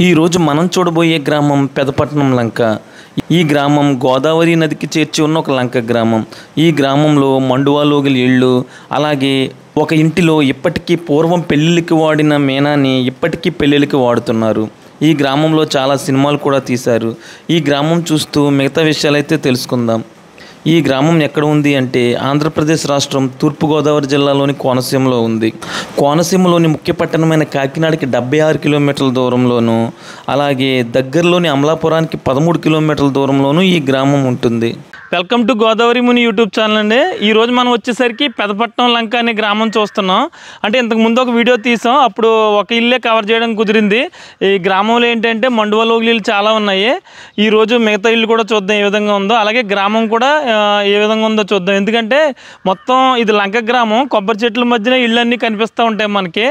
ఈ రోజు మనం చూడబోయే గ్రామం పెదపట్నం లంక. ఈ గ్రామం గోదావరి నదికి చేర్చి ఉన్న ఒక లంక గ్రామం. ఈ గ్రామంలో మండువాలోగిలి ఇళ్ళు, అలాగే ఒక ఇంటిలో ఇప్పటికీ పూర్వం పెళ్ళిళ్ళకి వాడిన మీనాని ఇప్పటికీ పెళ్ళిళ్ళకి వాడుతున్నారు. ఈ గ్రామంలో చాలా సినిమాలు కూడా తీశారు. ఈ గ్రామం చూస్తూ మిగతా విషయాలైతే తెలుసుకుందాం. ఈ గ్రామం ఎక్కడ ఉంది అంటే ఆంధ్రప్రదేశ్ రాష్ట్రం తూర్పుగోదావరి జిల్లాలోని కోనసీమలో ఉంది. కోనసీమలోని ముఖ్య పట్టణమైన కాకినాడకి 76 కిలోమీటర్ల దూరంలోను, అలాగే దగ్గరలోని అమలాపురానికి 13 కిలోమీటర్ల దూరంలోనూ ఈ గ్రామం ఉంటుంది. Welcome to Godavari Muni YouTube channel అండి. ఈరోజు మనం వచ్చేసరికి పెదపట్నం లంక అనే గ్రామం చూస్తున్నాం. అంటే ఇంతకు ముందు ఒక వీడియో తీసాం, అప్పుడు ఒక ఇల్లే కవర్ చేయడం కుదిరింది. ఈ గ్రామంలో ఏంటంటే మండువాలోగిలి చాలా ఉన్నాయి. ఈరోజు మిగతా ఇల్లు కూడా చూద్దాం ఏ విధంగా ఉందో, అలాగే గ్రామం కూడా ఏ విధంగా ఉందో చూద్దాం. ఎందుకంటే మొత్తం ఇది లంక గ్రామం, కొబ్బరి చెట్ల మధ్యన ఇళ్ళన్నీ కనిపిస్తూ ఉంటాయి మనకి.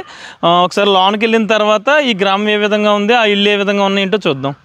ఒకసారి లోనికి వెళ్ళిన తర్వాత ఈ గ్రామం ఏ విధంగా ఉంది, ఆ ఇల్లు ఏ విధంగా ఉన్నాయంటో చూద్దాం.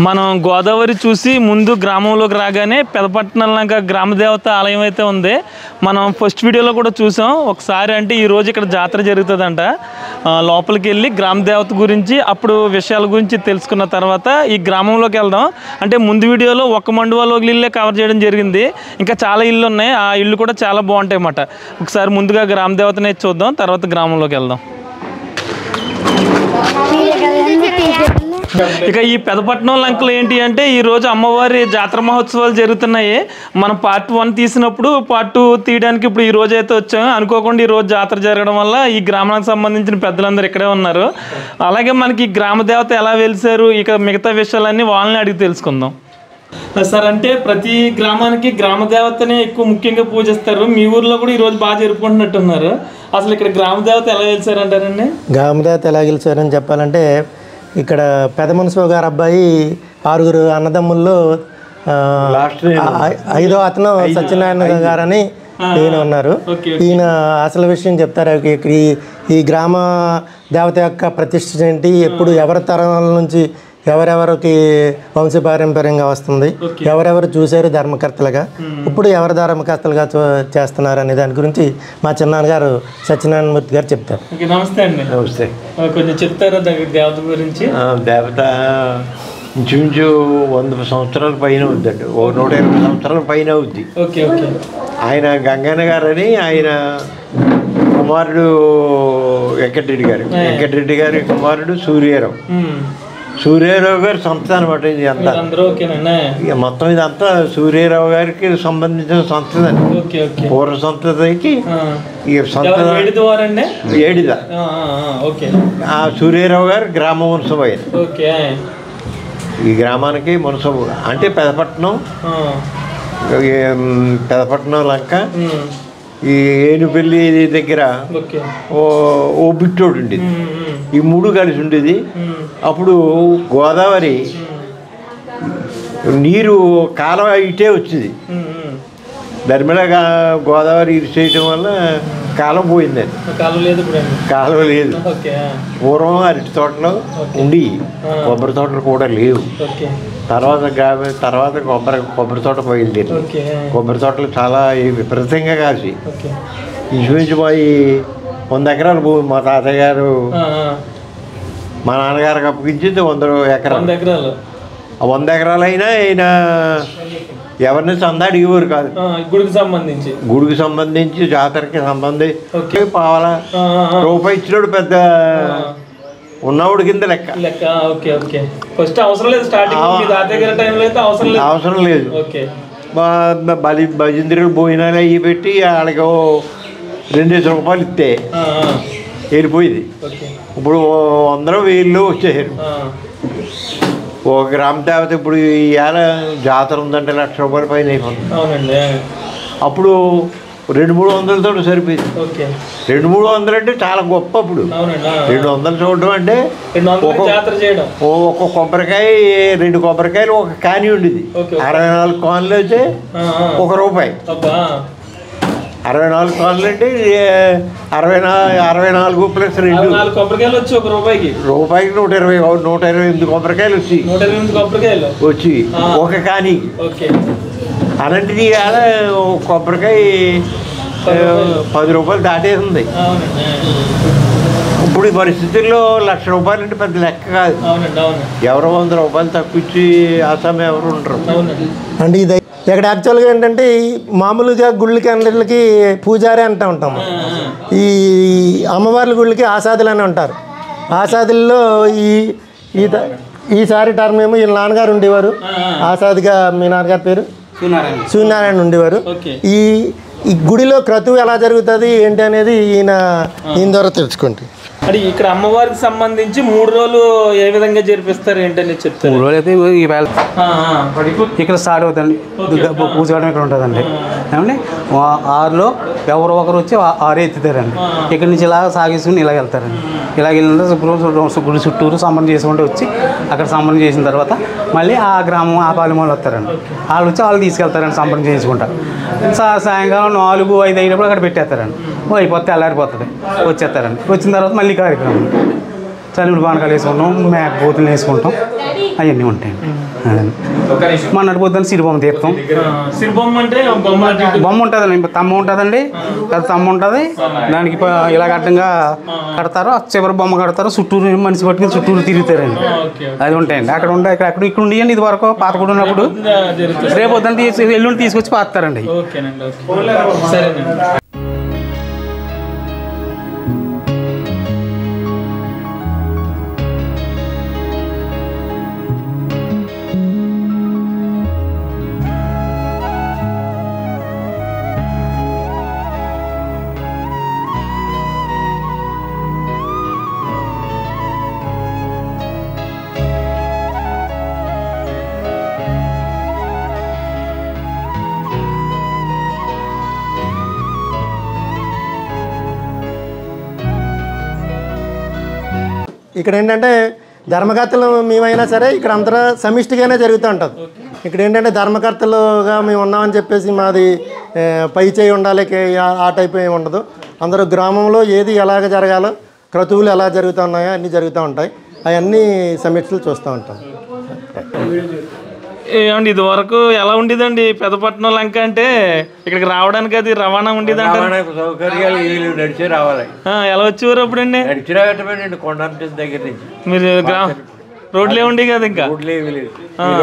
మనం గోదావరి చూసి ముందు గ్రామంలోకి రాగానే పెదపట్నం లంక గ్రామదేవత ఆలయం అయితే ఉంది. మనం ఫస్ట్ వీడియోలో కూడా చూసాం ఒకసారి. అంటే ఈరోజు ఇక్కడ జాతర జరుగుతుందంట. లోపలికి వెళ్ళి గ్రామదేవత గురించి అప్పుడు విషయాల గురించి తెలుసుకున్న తర్వాత ఈ గ్రామంలోకి వెళ్దాం. అంటే ముందు వీడియోలో ఒక మండువాలోగిలి ఇల్లే కవర్ చేయడం జరిగింది, ఇంకా చాలా ఇళ్ళు ఉన్నాయి. ఆ ఇళ్ళు కూడా చాలా బాగుంటాయి అన్నమాట. ఒకసారి ముందుగా గ్రామదేవతనే చూద్దాం, తర్వాత గ్రామంలోకి వెళ్దాం. ఇక ఈ పెదపట్నం లంకలు ఏంటి అంటే ఈరోజు అమ్మవారి జాతర మహోత్సవాలు జరుగుతున్నాయి. మనం పార్ట్ 1 తీసినప్పుడు పార్ట్ 2 తీయడానికి ఇప్పుడు ఈ రోజు అయితే వచ్చాము. అనుకోకుండా ఈ రోజు జాతర జరగడం వల్ల ఈ గ్రామానికి సంబంధించిన పెద్దలందరూ ఇక్కడే ఉన్నారు. అలాగే మనకి గ్రామ దేవత ఎలా వెలిసారు, ఇక మిగతా విషయాలన్నీ వాళ్ళని అడిగి తెలుసుకుందాం. సార్, అంటే ప్రతి గ్రామానికి గ్రామ దేవతనే ఎక్కువ ముఖ్యంగా పూజిస్తారు. మీ ఊర్లో కూడా ఈరోజు బాగా జరుపుకుంటున్నట్టున్నారు. అసలు ఇక్కడ గ్రామ దేవత ఎలా వెలిసారంటారండి? గ్రామ దేవత ఎలా గెలిచారని చెప్పాలంటే, ఇక్కడ పెద్ద మున్సిపల్ గారు అబ్బాయి 6 అన్నదమ్ముల్లో 5వ అతను సత్యనారాయణ గారని ఈయన ఉన్నారు. ఈయన అసలు విషయం చెప్తారు. ఈ గ్రామ దేవత యొక్క ప్రతిష్ఠ ఏంటి, ఎప్పుడు ఎవరి తరాల నుంచి ఎవరెవరికి వంశపారంపర్యంగా వస్తుంది, ఎవరెవరు చూశారు ధర్మకర్తలుగా, ఇప్పుడు ఎవరు ధర్మకర్తలుగా చేస్తున్నారు అనే దాని గురించి మా చిన్నాన్నగారు సత్యనారాయణమూర్తి గారు చెప్తారు. నమస్తే అండి. నమస్తే. కొంచెం చెప్తారా దేవత గురించి? దేవత ఇంచుమించు 100 సంవత్సరాల పైన అవుద్దండి, 120 సంవత్సరాల పైన అవుద్ది. ఆయన గంగన్న గారని, ఆయన కుమారుడు వెంకటరెడ్డి గారి కుమారుడు సూర్యారావు గారి సంస్థ అనమాట. ఇది అంతా మొత్తం ఇదంతా సూర్యారావు గారికి సంబంధించిన సంస్థ. పూర్వ సంస్థకి ఈ సంస్థ ఏడిద. ఆ సూర్యారావు గారు గ్రామ మున్సబు అయ్యారు. ఈ గ్రామానికి మున్సబు అంటే పెదపట్నం లంక, ఈ ఏనుపల్లి దగ్గర ఓ బిట్టోడు ఉండేది. ఈ 3 కలిసి ఉండేది. అప్పుడు గోదావరి నీరు కాలువ ఇటే వచ్చింది. ధర్మిళగా గోదావరి ఇరిచేయటం వల్ల కాలం పోయిందండి. కాలువ లేదు. పూర్వం అరటి తోటలు ఉండి కొబ్బరి తోటలు కూడా లేవు. తర్వాత కొబ్బరి తోట బయలుదేరి కొబ్బరి తోటలు చాలా విపరీతంగా కాసి ఇంచుమించు పోయి 100 ఎకరాలు భూమి మా తాతయ్య గారు మా నాన్నగారికి అప్పగించింది 100 ఎకరాలు. 100 ఎకరాలు అయినా ఆయన ఎవరిని చందా అడిగేవారు కాదు. గుడికి సంబంధించి జాతరకి సంబంధించి పావాల రూపాయి ఇచ్చినోడు పెద్ద ఉన్నవాడు కింద లెక్క. అవసరం లేదు. మా భజంత్రులు భోజనాలు అయ్యి పెట్టి వాళ్ళకి 2 రూపాయలు ఇస్తే వెళ్ళిపోయింది. ఇప్పుడు 100 1000 వచ్చేసారు. ఒక గ్రామ దేవత ఇప్పుడు ఇవాళ జాతర ఉందంటే 1,00,000 రూపాయల పైన అయిపోతుంది. అప్పుడు 200-300 సరిపోయింది. 200-300 అంటే చాలా గొప్ప. అప్పుడు 200 చూడడం అంటే ఒక్కొక్క కొబ్బరికాయ 2 కొబ్బరికాయలు ఒక కాని ఉండేది. 64 కాన్లు అయితే ₹1. 64 కాన్లు అంటే 64 ప్లస్ 2 కొబ్బరికాయలు వచ్చి ₹1 రూపాయికి 128 కొబ్బరికాయలు వచ్చి ఒక కాని. అలాంటిది కొబ్బరికాయ ₹10 దాటేసింది. ఇప్పుడు ఈ పరిస్థితుల్లో ₹1,00,000 రూపాయలు అంటే పెద్ద లెక్క కాదు. ఎవరో ₹100 తక్కువ ఇచ్చి ఆసామి ఎవరు ఉండరు అంటే. ఇది ఇక్కడ యాక్చువల్గా ఏంటంటే, మామూలుగా గుళ్ళకి అన్నిటికి పూజారి అంటూ ఉంటాము. ఈ అమ్మవార్ల గుళ్ళకి ఆసాదులు అని ఉంటారు. ఆసాదుల్లో ఈసారి టర్మ్ ఏమో వీళ్ళ నాన్నగారు ఉండేవారు ఆసాదిగా. మీ నాన్నగారి పేరు సూర్యనారాయణ ఉండేవారు. ఈ గుడిలో క్రతువు ఎలా జరుగుతుంది ఏంటి అనేది ఈయన ద్వారా తెలుసుకుంటాం. అంటే ఇక్కడ అమ్మవారికి సంబంధించి 3 రోజులు ఏ విధంగా జరిపిస్తారు ఏంటని చెప్తారు? 3 రోజులు అయితే ఇక్కడ స్టార్ట్ అవుతుంది. పూజ ఇక్కడ ఉంటుందండి. ఏమండి 6లో ఎవరో ఒకరు వచ్చి 6 ఎత్తుతారండి. ఇక్కడ నుంచి ఇలా సాగేసుకుని ఇలా వెళ్తారండి. ఇలా వెళ్ళిన గుడి చుట్టూరు సంబరం చేసుకుంటూ వచ్చి అక్కడ సంబరం చేసిన తర్వాత మళ్ళీ ఆ గ్రామం ఆ పాలెం వాళ్ళు వస్తారండి. వాళ్ళు వచ్చి వాళ్ళు తీసుకెళ్తారండి సంబరం చేసుకుంటారు. సాయంకాలం 4, 5 అయినప్పుడు అక్కడ పెట్టేస్తారండి. అయిపోతే తెల్లారిపోతుంది. వచ్చేస్తారండి. వచ్చిన తర్వాత మళ్ళీ కార్యక్రమం చలిమిడి పానకాలు వేసుకుంటాం, మేకపోతులు వేసుకుంటాం, అవన్నీ ఉంటాయండి. మొన్నటి పొద్దున్న సిరిబొమ్మ తీస్తాం. బొమ్మ ఉంటుందండి, తమ్మ ఉంటుందండి, పెద్ద తమ్మ ఉంటుంది. దానికి ఇలా అడ్డంగా కడతారు, చివరి బొమ్మ కడతారు, చుట్టూరు మనిషి పట్టుకుని చుట్టూరు తిరుగుతారండి. అది ఉంటాయండి. అక్కడ ఉండే ఇక్కడ ఉండియండి. ఇది వరకు పాతకుడు ఉన్నప్పుడు రేపు పొద్దున్న ఎల్లుండి తీసుకొచ్చి పాతారండి. ఇక్కడ ఏంటంటే ధర్మకర్తలు మేమైనా సరే ఇక్కడ అందరూ సమిష్టిగానే జరుగుతూ ఉంటుంది. ఇక్కడ ఏంటంటే ధర్మకర్తలుగా మేము ఉన్నామని చెప్పేసి మాది పై చేయి ఉండాలి ఆ టైప్ ఏమి ఉండదు. అందరూ గ్రామంలో ఏది ఎలాగ జరగాలో, క్రతువులు ఎలా జరుగుతూ ఉన్నాయో అన్నీ జరుగుతూ ఉంటాయి. అవన్నీ సమిష్టిలు చూస్తూ ఉంటాం. ఏమండి ఇది వరకు ఎలా ఉండేదండి పెదపట్నం లంక అంటే? ఇక్కడికి రావడానికి అది రవాణా ఉండేదంట, సౌకర్యాలు నడిచి రావాలి. ఎలా వచ్చేవారు అప్పుడండి? నడిచి రావటమేనండి కొండ దగ్గర నుంచి. మీరు రోడ్లు ఏముండే కదా, ఇంకా రోడ్లు ఏమి లేదు.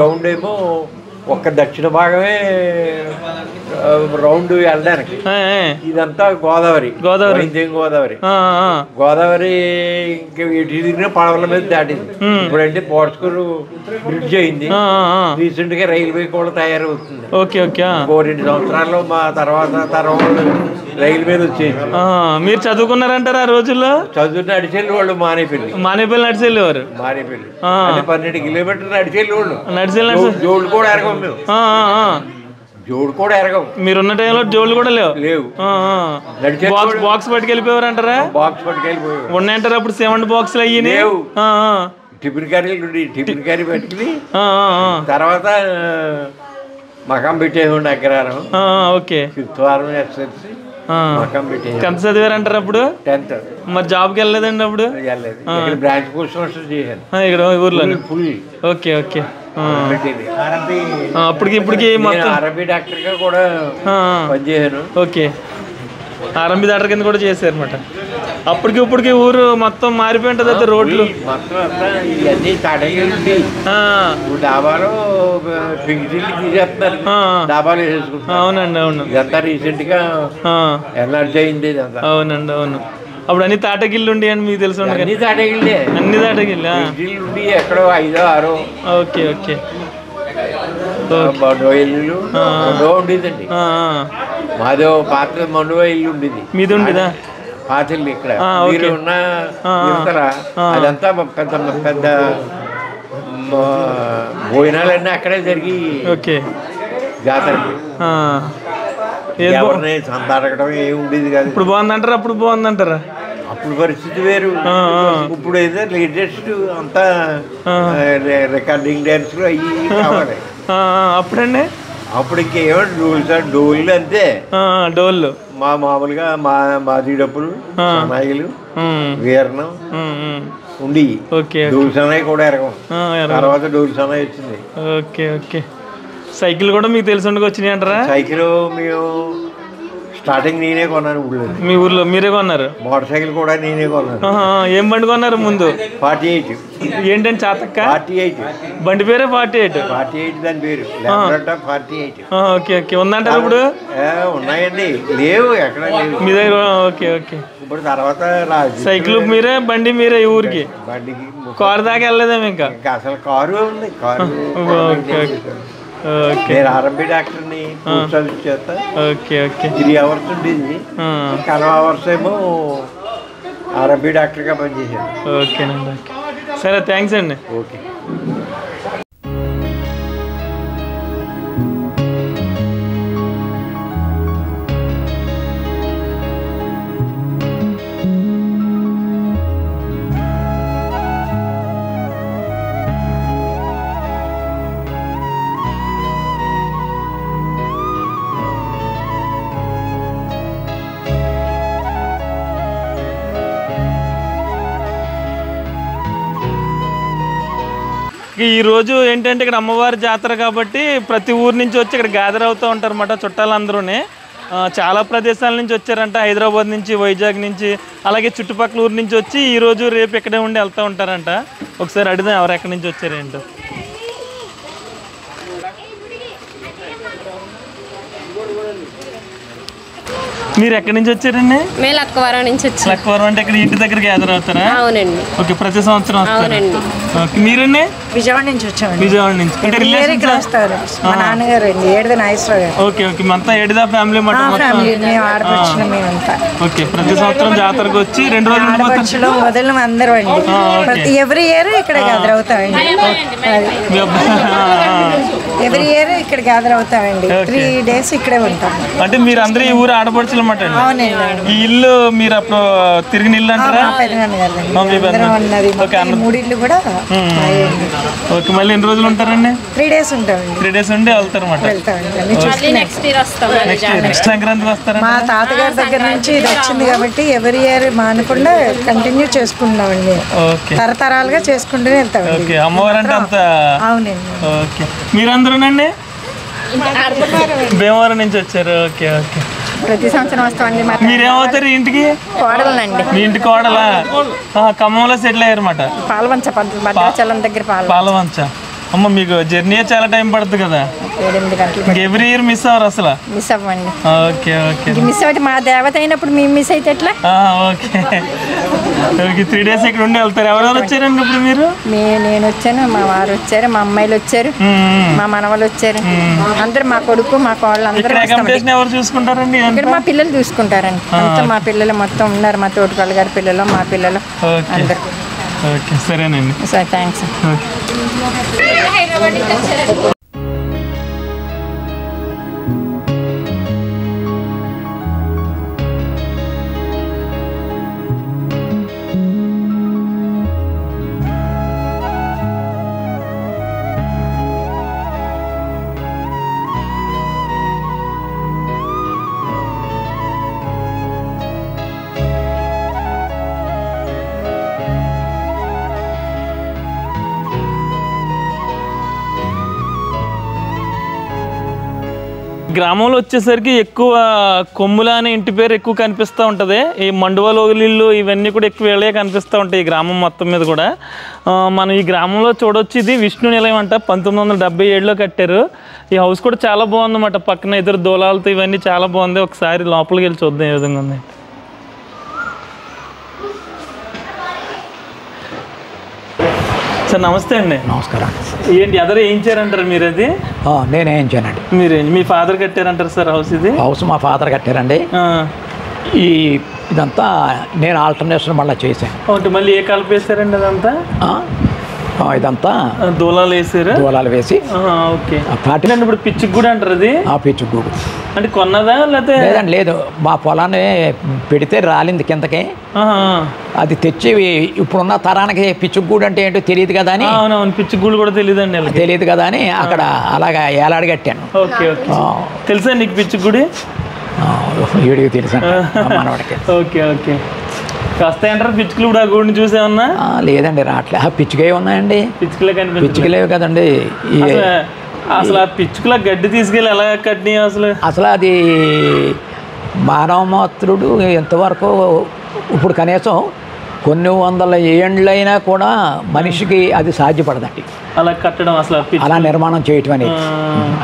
రౌండ్ ఏమో ఒక్క దక్షిణ భాగమే రౌండ్ వెళ్ళడానికి. ఇదంతా గోదావరి. గోదావరి ఇంకా ఇటు తిరిగిన పడవల మీద దాటింది. ఇప్పుడంటే పోర్చుకూరు బ్రిడ్జ్ అయింది. రీసెంట్ గా రైల్వే కూడా తయారవుతుంది. 2 సంవత్సరాల్లో మా తర్వాత రైలు మీద వచ్చేసి. మీరు చదువుకున్నారంటారు ఆ రోజుల్లో? చదువు నడిచెళ్ళి వాళ్ళు మానేపల్లి నడిచెళ్ళేవారు. 12 కిలోమీటర్లు నడిచెళ్ళి వాళ్ళు. జోళ్ళు కూడా ఎరగం మేము. జోడు కూడా ఎరగం. మీరున్న టైంలో జోళ్ళు కూడా లేవు. బాక్స్ పట్టుకెళ్ళిపోయారు అంటారా? బాక్స్ పట్టుకెళ్ళిపోయారు. ఉన్నాయంటారా అప్పుడు 7 బాక్సులు అయ్యి? లేవు. టిఫిన్ కర్రీ పట్టుకుని తర్వాత మకం పెట్టేసి అగ్రహారం. ఓకే. 5th వారం SSLC మకం పెట్టేసి. 10th చదివారంటారు అప్పుడు? 10th. మరి జాబ్కి వెళ్ళలేదండి అప్పుడు? వెళ్ళలేదు. బ్రాంచ్ పోస్ట్ మాస్టర్ చేశాను ఇక్కడ ఊర్లో. ఓకే. అప్పటికి మొత్తం ఆర్ఎంపీ డాక్టర్ గా కూడా పనిచేశాను. ఓకే. ఆర్ఎంపీ డాక్టర్ కింద కూడా చేశారు అనమాట. అప్పటికి ఊరు మొత్తం మారిపోయి ఉంటుంది అయితే రోడ్లు మొత్తం అంతా ఇవన్నీ తాటగిరి డాబాలో పెంకిటిల్లు తీసేస్తున్నారు. డాబాలు వేసేసుకుంటారు. అవును. ఇదంతా రీసెంట్ గా ఎనర్జీ అయింది ఇదంతా. అవునండి. అప్పుడు అన్ని తాటగిళ్ళు ఉండి అని మీకు తెలుసు? అన్ని తాటగిళ్ళే. ఉండి ఎక్కడో 5, 6. ఓకే. మండువా ఇల్లు ఉండేదండి. మాదో పాత మండువా ఇల్లు ఉండేది. మీది ఉండేదా? పాత ఇల్లు ఇక్కడ మీరు ఉన్న అదంతా పెద్ద భోజనాలన్నీ అక్కడే జరిగి జాతరకి ఎవరిని సంతాడకడం ఏమి ఉండేది కాదు. ఇప్పుడు బాగుందంటారా? అప్పుడు బాగుందంటారా? అప్పుడు పరిస్థితి వేరు. ఇప్పుడు అయితే లేటెస్ట్ అంతా రికార్డింగ్ డ్యాన్స్లు అయ్యి కావాలి. అప్పుడండి అప్పుడు ఇంకేమో డోళ్ళు అంతే. డోళ్ళు మామూలుగా మాది డప్పులు, సన్నాయిలు, వీరణం ఉండి డోలు సన్నాయి కూడా ఎరగం. తర్వాత డోలు సన్నాయి వచ్చింది. ఓకే. సైకిల్ కూడా మీకు తెలిసి వచ్చినాయి అంటారా? సైకిల్ మేము స్టార్టింగ్ నేనే కొన్నాను ఊళ్ళో. మీ ఊర్లో మీరే కొన్నారు? మోటార్ సైకిల్ కూడా నేనే కొన్నాను. ఏం బండి కొన్నారు ముందు? 48. ఏంటంటే చాతక్క? 48 బండి పేరే 48. దాని పేరు 48. ఓకే. ఉందంటారు ఇప్పుడు? ఉన్నాయండి. లేవు ఎక్కడ లేవు మీ దగ్గర? ఓకే. ఇప్పుడు తర్వాత సైకిల్ మీరే, బండి మీరే ఈ ఊరికి? బండికి కారు దాకా వెళ్ళలేదేమో ఇంకా? అసలు కారు ఉంది. కారు నేను ఆర్ఎంపీ డాక్టర్ని చేస్తా. ఓకే 3 hours ఉండేది. కనవ అవర్స్ ఏమో ఆర్ఎంపీ డాక్టర్గా పనిచేశాను. ఓకేనండి. సరే, థ్యాంక్స్ అండి. ఓకే. ఈరోజు ఏంటంటే ఇక్కడ అమ్మవారి జాతర కాబట్టి ప్రతి ఊరు నుంచి వచ్చి ఇక్కడ గ్యాదర్ అవుతూ ఉంటారు అన్నమాట చుట్టాలందరూనే. చాలా ప్రదేశాల నుంచి వచ్చారంట, హైదరాబాద్ నుంచి, వైజాగ్ నుంచి, అలాగే చుట్టుపక్కల ఊరు నుంచి వచ్చి ఈరోజు రేపు ఇక్కడే ఉండి వెళ్తూ ఉంటారంట. ఒకసారి అడిగితే ఎవరు ఎక్కడి నుంచి వచ్చారేంటో. మీరు ఎక్కడి నుంచి వచ్చారండి? మేము లక్కవరం నుంచి వచ్చాం. లక్కవరం అంటే ఇక్కడ ఇంటి దగ్గర గ్యాదర్ అవుతారా? అవునండి. ఓకే. ప్రతి సంవత్సరం వస్తారా? ఓకే. మీరండి? విజయవాడ నుంచి వచ్చామండి. విజయవాడ నుంచి అంటే ఇక్కడ వస్తారు మా నాన్నగారు అండి ఏడుద నాగేశ్వరరావు గారు. Okay okay. అంతా ఏడుదా ఫ్యామిలీ మాట ఫ్యామిలీ మేము ఆడపడుచున్నాం మేమంతా. ఓకే. ప్రతి సంవత్సరం జాతరకు వచ్చి 2 రోజులు ఆడపడుచులో వదిలిన అందరూ అండి. ప్రతి ఎవ్రీ ఇయర్ ఇక్కడ గ్యాదర్ అవుతామండి. ఎవ్రీ ఇయర్ ఇక్కడ గ్యాదర్ అవుతామండి. 3 days ఇక్కడే ఉంటాం. అంటే మీరు అందరూ ఈ ఊరు ఆడపడుచులు అన్నమాట. అవునండి. ఈ ఇల్లు మీరు అప్పుడు తిరిగిన ఇల్లు అంటారా? పెద్దనాన్న గారు మూడు ఇల్లు కూడా. ఓకే. మళ్ళీ ఎన్ని రోజులు ఉంటారండి? 3 days ఉంటామండి. 3 days ఉండి వెళ్తారు అన్నమాట. నెక్స్ట్ సంక్రాంతికి వస్తారా? మా తాతగారి దగ్గర నుంచి ఇది వచ్చింది కాబట్టి ఎవరి ఇయర్ మానకుండా కంటిన్యూ చేసుకుంటున్నామండి. తరతరాలుగా చేసుకుంటూనే వెళ్తామండి. ఓకే. అమ్మవారు అంటే అంత. అవునండి. ఓకే. మీరందరూనండి భీమవరం నుంచి వచ్చారు. Okay okay. ప్రతి సంవత్సరం వస్తామండి. మీరేమవుతారు ఇంటికి? కోడలండి. మీ ఇంటి కోడలా? ఖమ్మంలో సెటిల్ అయ్యారన్నమాట. పాలవంచ భద్రాచలం దగ్గర పాలవంచ. అమ్మ మీకు జర్నీ చాలా టైం పడుతుంది కదా? 7-8 గంటలు. ఎవ్రీ ఇయర్ మిస్ అవ్వరు అసలు? మిస్ అవ్వండి. Okay okay. మిస్ అయితే మా దేవత అయినప్పుడు మేము మిస్ అయితే ఎట్లా? Okay okay. 3 days ఇక్కడ ఉండి వెళ్తారు. ఎవరెవరు వచ్చారండి ఇప్పుడు మీరు? నేను వచ్చాను, మా వారు వచ్చారు, మా అమ్మాయిలు వచ్చారు, మా మనవలు వచ్చారు. అందరు మా కొడుకు మా కోళ్ళు అందరూ. ఎవరు చూసుకుంటారండి? ఇక్కడ మా పిల్లలు చూసుకుంటారండి. అంతా మా పిల్లలు మొత్తం ఉన్నారు. మా తోటకాళ్ళు గారి పిల్లలు, మా పిల్లలు అందరు. ఓకే. సరేనండి. సరే థ్యాంక్స్. గ్రామంలో వచ్చేసరికి ఎక్కువ కొమ్ముల అనే ఇంటి పేరు ఎక్కువ కనిపిస్తూ ఉంటుంది. ఈ మండువలోగిళ్ళు ఇవన్నీ కూడా ఎక్కువ వేళే కనిపిస్తూ ఉంటాయి ఈ గ్రామం మొత్తం మీద కూడా. మనం ఈ గ్రామంలో చూడొచ్చు, ఇది విష్ణు నిలయం అంట. 1977లో కట్టారు. ఈ హౌస్ కూడా చాలా బాగుందన్నమాట. పక్కన ఎదురు దూలాలతో ఇవన్నీ చాలా బాగుంది. ఒకసారి లోపలికి వెళ్ళి చూద్దాం ఏ విధంగా ఉంది. సార్ నమస్తే అండి. నమస్కారం. ఏంటి ఎదరు వేయించారంటారు మీరు? అది నేను వేయించానండి. మీరు మీ ఫాదర్ కట్టారంటారు సార్ హౌస్? ఇది హౌస్ మా ఫాదర్ కట్టారండి. ఇదంతా నేను ఆల్టర్నేషన్ మళ్ళీ చేశాను. అంటే మళ్ళీ ఏ కలప వేసారండి అదంతా? ఇదంతా దూలాలు వేసారు. దూలాలు వేసి ఓకే. ఇప్పుడు పిచ్చికి కూడా అంటారు అది? పిచ్చికి గూడు అంటే కొన్నదా లేకపోతే? లేదండి, లేదు. మా పొలాన్ని పెడితే రాలింది కిందకి. అది తెచ్చి ఇప్పుడున్న తరానికి పిచ్చికి గూడు అంటే ఏంటో తెలియదు కదా అని. అవునవును. పిచ్చికి గూడు కూడా తెలియదండి. తెలియదు కదా అని అక్కడ అలాగా ఏలాడి కట్టాను. Okay okay. తెలుసా నీకు పిచ్చికి గుడి? వీడికి తెలుసా మనవాడికి. Okay okay. వస్తాయంటారు పిచ్చుకలు కూడా? గూడిని చూసేమన్నా? లేదండి, రావట్లే. పిచ్చుకే ఉన్నాయండి. పిచ్చుకలే కనిపించలేదు. పిచ్చుకలేవు కదండి. అసలు ఆ పిచ్చుకల గడ్డి తీసుకెళ్ళి ఎలా కట్టినాయి అసలు? అసలు అది మానవమాత్రుడు ఎంతవరకు ఇప్పుడు కనీసం కొన్ని వందల ఏండ్లైనా కూడా మనిషికి అది సాధ్యపడదండి అలా కట్టడం. అసలు అలా నిర్మాణం చేయటం అనేది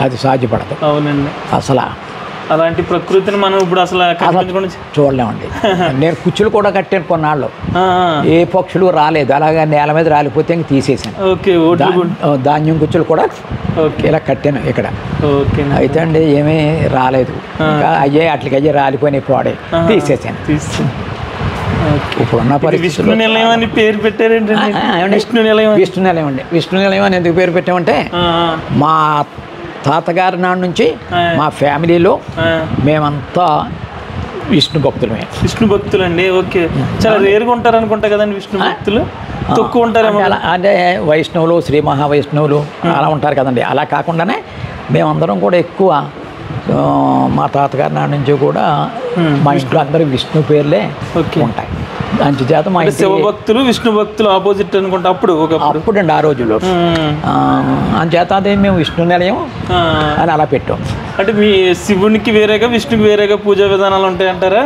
అది సాధ్యపడదు. అవునండి. అసలు అలాంటి ప్రకృతిని మనం ఇప్పుడు అసలు చూడలేమండి. నేను కుచ్చులు కూడా కట్టాను కొన్నాళ్ళు. ఏ పక్షులు రాలేదు. అలాగే నేల మీద రాలిపోతే ఇంక తీసేసాను. ధాన్యం కుచ్చులు కూడా ఇలా కట్టాను ఇక్కడ. అయితే అండి ఏమీ రాలేదు. ఇంకా అయ్యే రాలిపోయినాయి, పోడే తీసేసాను. ఇప్పుడున్న పరిస్థితుల్లో పేరు పెట్టారంటే విష్ణు నిలయం అండి. విష్ణు నిలయం అని ఎందుకు పేరు పెట్టామంటే మా తాతగారి నాటి నుంచి మా ఫ్యామిలీలో మేమంతా విష్ణు భక్తులమే. విష్ణు భక్తులు అండి. ఓకే. చాలా రేరుగా ఉంటారు అనుకుంటా కదండి విష్ణు భక్తులు? తక్కువ ఉంటారు అంటే వైష్ణవులు, శ్రీ మహావైష్ణవులు అలా ఉంటారు కదండి. అలా కాకుండానే మేమందరం కూడా ఎక్కువ మా తాతగారి నాటి నుంచి కూడా మా ఇంట్లో అందరూ విష్ణు పేర్లే ఉంటాయి. అంచేత మా శివభక్తులు విష్ణు భక్తులు ఆపోజిట్ అనుకుంటా అప్పుడు అండి ఆ రోజుల్లో. అంచేత అదే మేము విష్ణు నిలయం అని అలా పెట్టాం. అంటే మీ శివునికి వేరేగా విష్ణుకి వేరేగా పూజా విధానాలు ఉంటాయంటారా?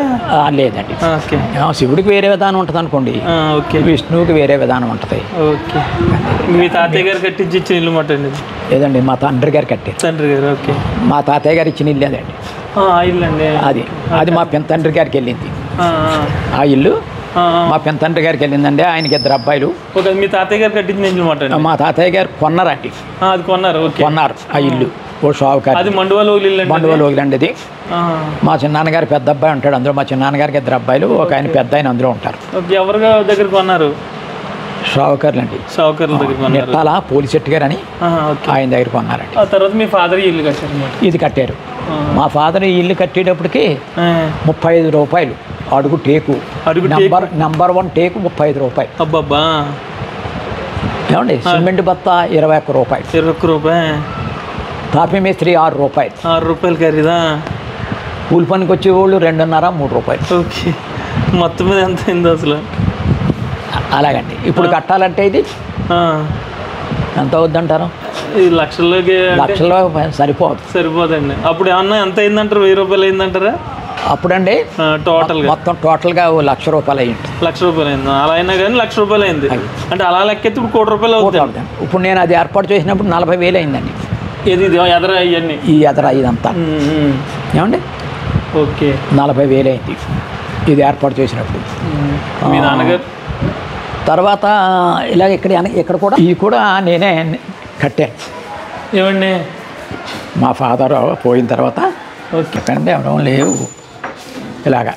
లేదండి, శివుడికి వేరే విధానం ఉంటుంది అనుకోండి, విష్ణువుకి వేరే విధానం ఉంటుంది. ఓకే. మీ తాతయ్య గారు కట్టించి ఇచ్చిన ఇల్లు మాట అండి? లేదండి, మా తండ్రి గారు కట్టారు. తండ్రి గారు. ఓకే. మా తాతయ్య గారు ఇచ్చిన ఇల్లు అదండి. ఇల్లు అండి అది మా పెద్ద తండ్రి గారికి వెళ్ళింది ఆ ఇల్లు. మా పెంతండ్రి గారికి వెళ్ళిందండి, ఆయనకి 2 అబ్బాయిలు. మీ తాతయ్య గారు కట్టించిన ఇల్లు మాట? మా తాతయ్య గారు కొన్నారండి, అది కొన్నారు ఆ ఇల్లు. ఓ షావుకారు, అది మండువలోగిలు అండి ఇది. మా చిన్నాన్నగారు పెద్ద అబ్బాయి ఉంటాడు అందులో. మా చిన్నాన్నగారికి 2 అబ్బాయిలు, ఒక ఆయన పెద్ద ఆయన అందులో ఉంటారు. ఎవరి దగ్గర కొన్నారు? షావుకారులు అండి, షావుకారుల దగ్గర. నెట్టాల పోలిశెట్టి గారు అని ఆయన దగ్గర కొన్నారండి. ఆ తర్వాత మీ ఫాదర్ ఇల్లు కట్టారు? ఇది కట్టారు. మా ఫాదర్ ఇల్లు కట్టేటప్పటికి 35 రూపాయలు అడుగు టేకు. నంబర్ 1 టేకు 35 రూపాయలు. అబ్బాబ్బా. ఏమండి సిమెంట్ బత్త 21 రూపాయలు. 21 రూపాయలు. తాపీ మేస్త్రి 6 రూపాయలు. 6 రూపాయలు ఖరీదా? కూలి పనికి వచ్చేవాళ్ళు 2.5 3 రూపాయలు. ఓకే, మొత్తం మీద ఎంత అయింది అసలు? అలాగండి. ఇప్పుడు కట్టాలంటే ఇది ఎంత అవుద్దంటారు? లక్షల్లో సరిపోదండి. అప్పుడు ఏమన్నా ఎంత అయిందంటారు? 1000 రూపాయలు అయిందంటారా అప్పుడండి? మొత్తం టోటల్గా 1,00,000 రూపాయలు అయ్యింది. 1,00,000 రూపాయలు అయింది. అలా అయినా కానీ 1,00,000 రూపాయలు అయింది. అంటే అలా లెక్కెత్తి ఇప్పుడు 1,00,00,000 రూపాయలు అవుతుంది. ఇప్పుడు నేను అది ఏర్పాటు చేసినప్పుడు 40,000 అయిందండి. ఇది ఎదర ఇవన్నీ, ఈ ఎదర ఇదంతా ఏమండి? ఓకే, 40,000 అయింది ఇది ఏర్పాటు చేసినప్పుడు. మీ నాన్నగారు తర్వాత ఇలా ఇక్కడ కూడా ఇవి కూడా నేనే కట్టాను. ఏమండి? మా ఫాదర్ పోయిన తర్వాత ఎక్కడంటే ఎవరో లేవు. ఇలాగా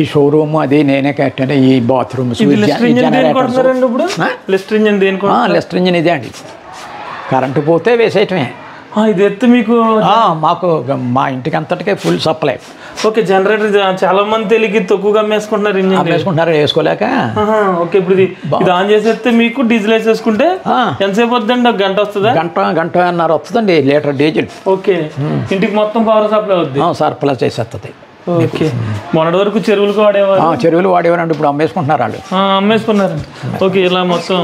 ఈ షోరూమ్ అది నేనే కట్టాను. ఈ బాత్రూమ్స్, లెస్టర్ ఇంజిన్ ఇదే అండి. కరెంటు పోతే వేసేయటమే. ఇది ఎత్తు మీకు మాకు మా ఇంటికి అంతటికే ఫుల్ సప్లై. ఓకే, జనరేటర్ చాలా మంది తెలియక తక్కువగా అమ్మేసుకుంటున్నారు, వేసుకోలేక. ఓకే, ఇప్పుడు ఇది ఆన్ చేసేస్తే మీకు డీజిల్ వేసేసుకుంటే ఎంతసేపు వద్దండి? 1 గంట వస్తుందా? గంటన్నర వస్తుందండి లీటర్ డీజిల్. ఓకే, ఇంటికి మొత్తం పవర్ సప్లై అవుద్ది. సర్ప్లస్ చేసేస్తుంది. ఓకే, మొన్నటి వరకు చెరువులకు వాడేవారు. చెరువులు వాడేవారండి, ఇప్పుడు అమ్మేసుకుంటున్నారు వాళ్ళు. అమ్మేసుకున్నారు. ఓకే, ఇలా మొత్తం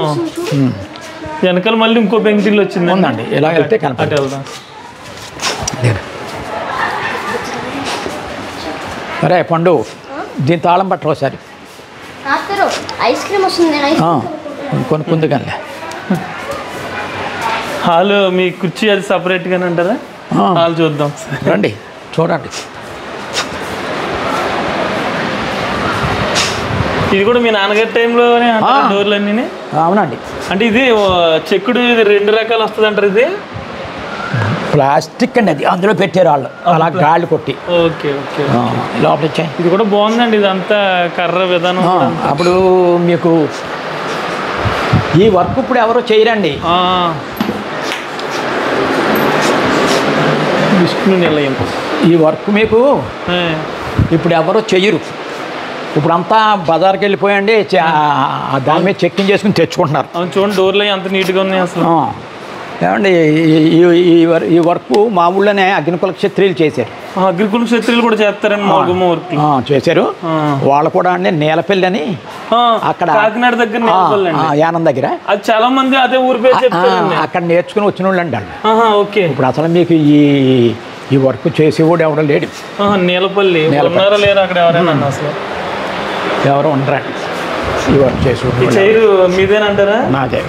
వెనకాల మళ్ళీ ఇంకో పెంకిటిల్లు వచ్చింది ఉందండి. ఇలా వెళ్తే కనపడి వెళ్దాం. అరే పండు, దీని తాళం పట్టరు ఒకసారి. ఐస్ క్రీమ్ వస్తుంది, కొనుక్కుంది కానీ. హాలు మీ కుర్చీ అది సపరేట్గానే అంటారా? హాల్ చూద్దాం రండి, చూడండి. ఇది కూడా మీ నాన్నగారి టైంలోనే డోర్లు అన్నీ? అవునండి. అంటే ఇది చెక్కుడు, ఇది 2 రకాలు వస్తుంది అంటారు. ఇది ప్లాస్టిక్ అండి, అది అందులో పెట్టారు వాళ్ళు అలా గాలి కొట్టి. ఓకే ఓకే, లోపల ఇచ్చాయి. ఇది కూడా బాగుందండి, ఇదంతా కర్ర విధానం. అప్పుడు మీకు ఈ వర్క్ ఇప్పుడు ఎవరో చేయరండి. విష్ణు నిలయం ఈ వర్క్ మీకు ఇప్పుడు ఎవరో చెయ్యరు. ఇప్పుడు అంతా బజార్కి వెళ్ళిపోయండి, దాని మీద చెక్కింగ్ చేసుకుని తెచ్చుకుంటున్నారు. చూడండి డోర్లు ఎంత నీట్గా ఉన్నాయి అసలు. ఏమండి ఈ వర్క్ మా ఊళ్ళోనే అగ్నికుల క్షత్రియులు చేశారు. అగ్నికుల క్షత్రియులు కూడా చేస్తారండి, చేశారు. వాళ్ళు కూడా అండి నీలపల్లి అని అక్కడ కాకినాడ దగ్గర యానం దగ్గర, అది చాలా మంది అదే ఊరి పేరు చెప్తారు. అక్కడ నేర్చుకుని వచ్చిన వాళ్ళు అండి. ఓకే, ఇప్పుడు అసలు మీకు ఈ వర్క్ చేసేవాడు ఎవడో లేడు. నీలపల్లి ఉన్నారా లేరా అక్కడ ఎవరైనా? అసలు ఎవరో ఉండరండి ఈ వర్క్ చేసేవాడు. చైరు మీదేనంటారా? నాదే.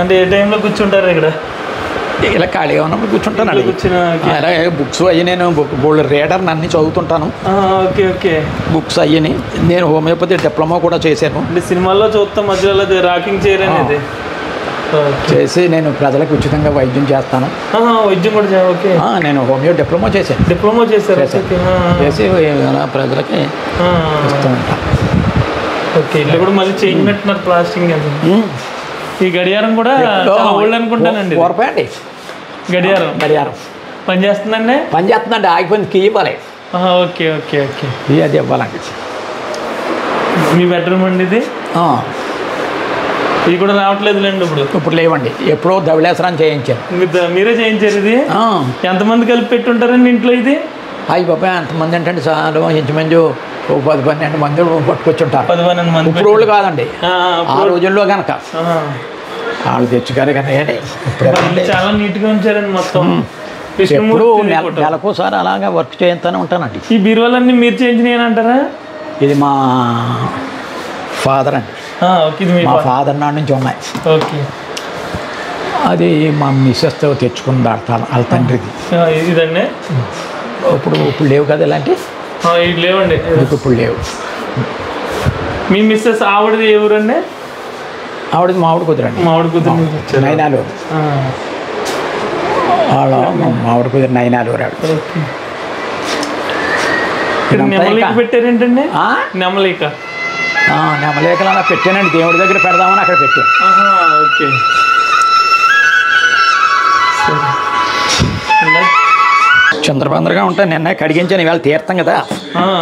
అంటే ఏ టైంలో కూర్చుంటారు ఇక్కడ? ఇలా ఖాళీగా ఉన్నప్పుడు కూర్చుంటాను. అలాగే బుక్స్ అయ్యి నేను బోల్డ్ రీడర్ అన్ని చదువుతుంటాను. ఓకే ఓకే, బుక్స్ అయ్యి నేను హోమియోపతి డిప్లొమా కూడా చేశాను. సినిమాల్లో చూస్తాం మధ్యలో రాకింగ్ చైర్ అనేది చేసి నేను ప్రజలకు ఉచితంగా వైద్యం చేస్తాను. వైద్యం కూడా? ఓకే, నేను హోమియో డిప్లొమా చేశాను. డిప్లొమా చేశారు? చేసి ప్రజలకి ఇస్తూ ఉంటాను. ఓకే, ఇల్లు కూడా మళ్ళీ చేంజ్ పెట్టినారు ప్లాస్టింగ్. ఈ గడియారం కూడా ఓల్డ్ అనుకుంటానండి. అండి గడియారం పనిచేస్తుందండి. ఆగిపోయింది, కీ ఇవ్వాలి. ఓకే ఓకే ఓకే, కీ అది ఇవ్వాలండి. మీ బెడ్రూమ్ అండి ఇది? ఇది కూడా రావట్లేదులేండి ఇప్పుడు లేవండి. ఎప్పుడో ధవళేశ్వరం చేయించారు. మీరే చేయించారు? ఇది ఎంతమంది కలిపి పెట్టుంటారండి ఇంట్లో ఇది? అయ్యి బాబాయ్, ఎంతమంది అంటే చాలా ఇంచుమించు 10-12 మంది పట్టుకొచ్చుంటారు. 10-12 మంది. ఇప్పుడు వాళ్ళు కాదండి, ఆ రోజుల్లో కనుక వాళ్ళు తెచ్చుకారు కానీ చాలా నీట్గా ఉంచారండి మొత్తం. ఎప్పుడు నెలకోసారి అలాగా వర్క్ చేయిస్తూనే ఉంటానండి. ఈ బీరువాలన్నీ మీరు చేయించినాయి అంటారా? ఇది మా ఫాదర్ అండి. మా ఫాదర్ నాటి నుంచి ఉన్నాయి. ఓకే, అది మా మిస్సెస్తో తెచ్చుకుని వాళ్ళ తండ్రిది. ఇదండి ఇప్పుడు లేవు కదా ఇలాంటి? లేవండి ఇప్పుడు లేవు. మీ మిస్సెస్ ఆవిడది ఏ ఊరండి? ఆవిడది మామిడి కుదిరండి. మామిడి కుదిరి నైనాలు వాళ్ళ మామిడి కుదిరి నైనాలు రాడు. నెమలిక పెట్టారేంటండి? నెమలిక నెమలికలు అలా పెట్టానండి, దేవుడి దగ్గర పెడదామని అక్కడ పెట్టాను. ఓకే. చంద్రబందరగా ఉంటాను. నిన్న కడిగించాను, ఇవాళ తీర్థం కదా.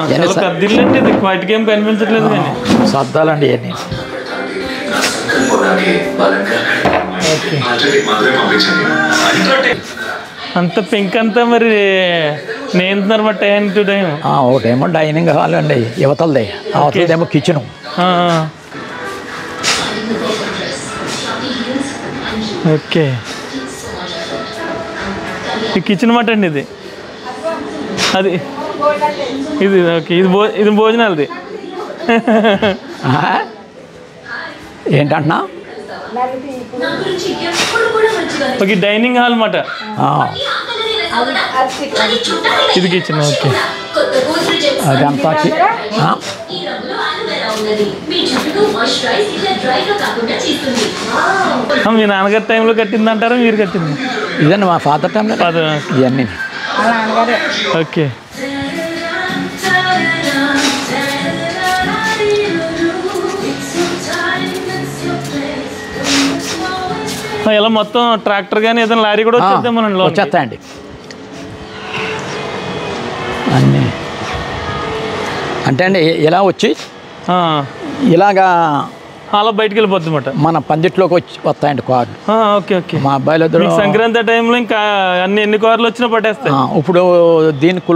పెద్ద ఇల్లు అంటే వాటికి ఏం కనిపించట్లేదు కానీ సర్దాలండి ఇవన్నీ. అంత పెంక్ అంతా మరి నేంటున్నారు మరి టైం టు టైం. ఒకటేమో డైనింగ్ హాల్ అండి యువతలది, అవతలదేమో కిచెను. ఓకే. ఈ కిచెన్ మాట అండి ఇది. అది ఇది ఓకే. ఇది భోజనాలది. ఏంటంటున్నా? ఓకే, డైనింగ్ హాల్ మాట. ఇది కిచెన్. ఓకే. అదంతా మీ నాన్నగారి టైంలో కట్టిందంటారా మీరు కట్టింది? ఇదండి మా ఫాదర్ టైంలో ఇవన్నీ. ఓకే. ఇలా మొత్తం ట్రాక్టర్ కానీ ఏదైనా లారీ కూడా వచ్చేద్దామనండి. వచ్చేస్తాయండి అన్నీ. అంటే అండి ఇలా వచ్చి ఇలాగా అలా బయటకు వెళ్ళిపోద్ది అన్నమాట. మన పందిట్లోకి వస్తాయండి కార్లు. Okay okay. మా అబ్బాయిలు సంక్రాంతి టైంలో ఇంకా ఎన్ని కార్లు వచ్చినా పట్టేస్తాయి. ఇప్పుడు దీనికి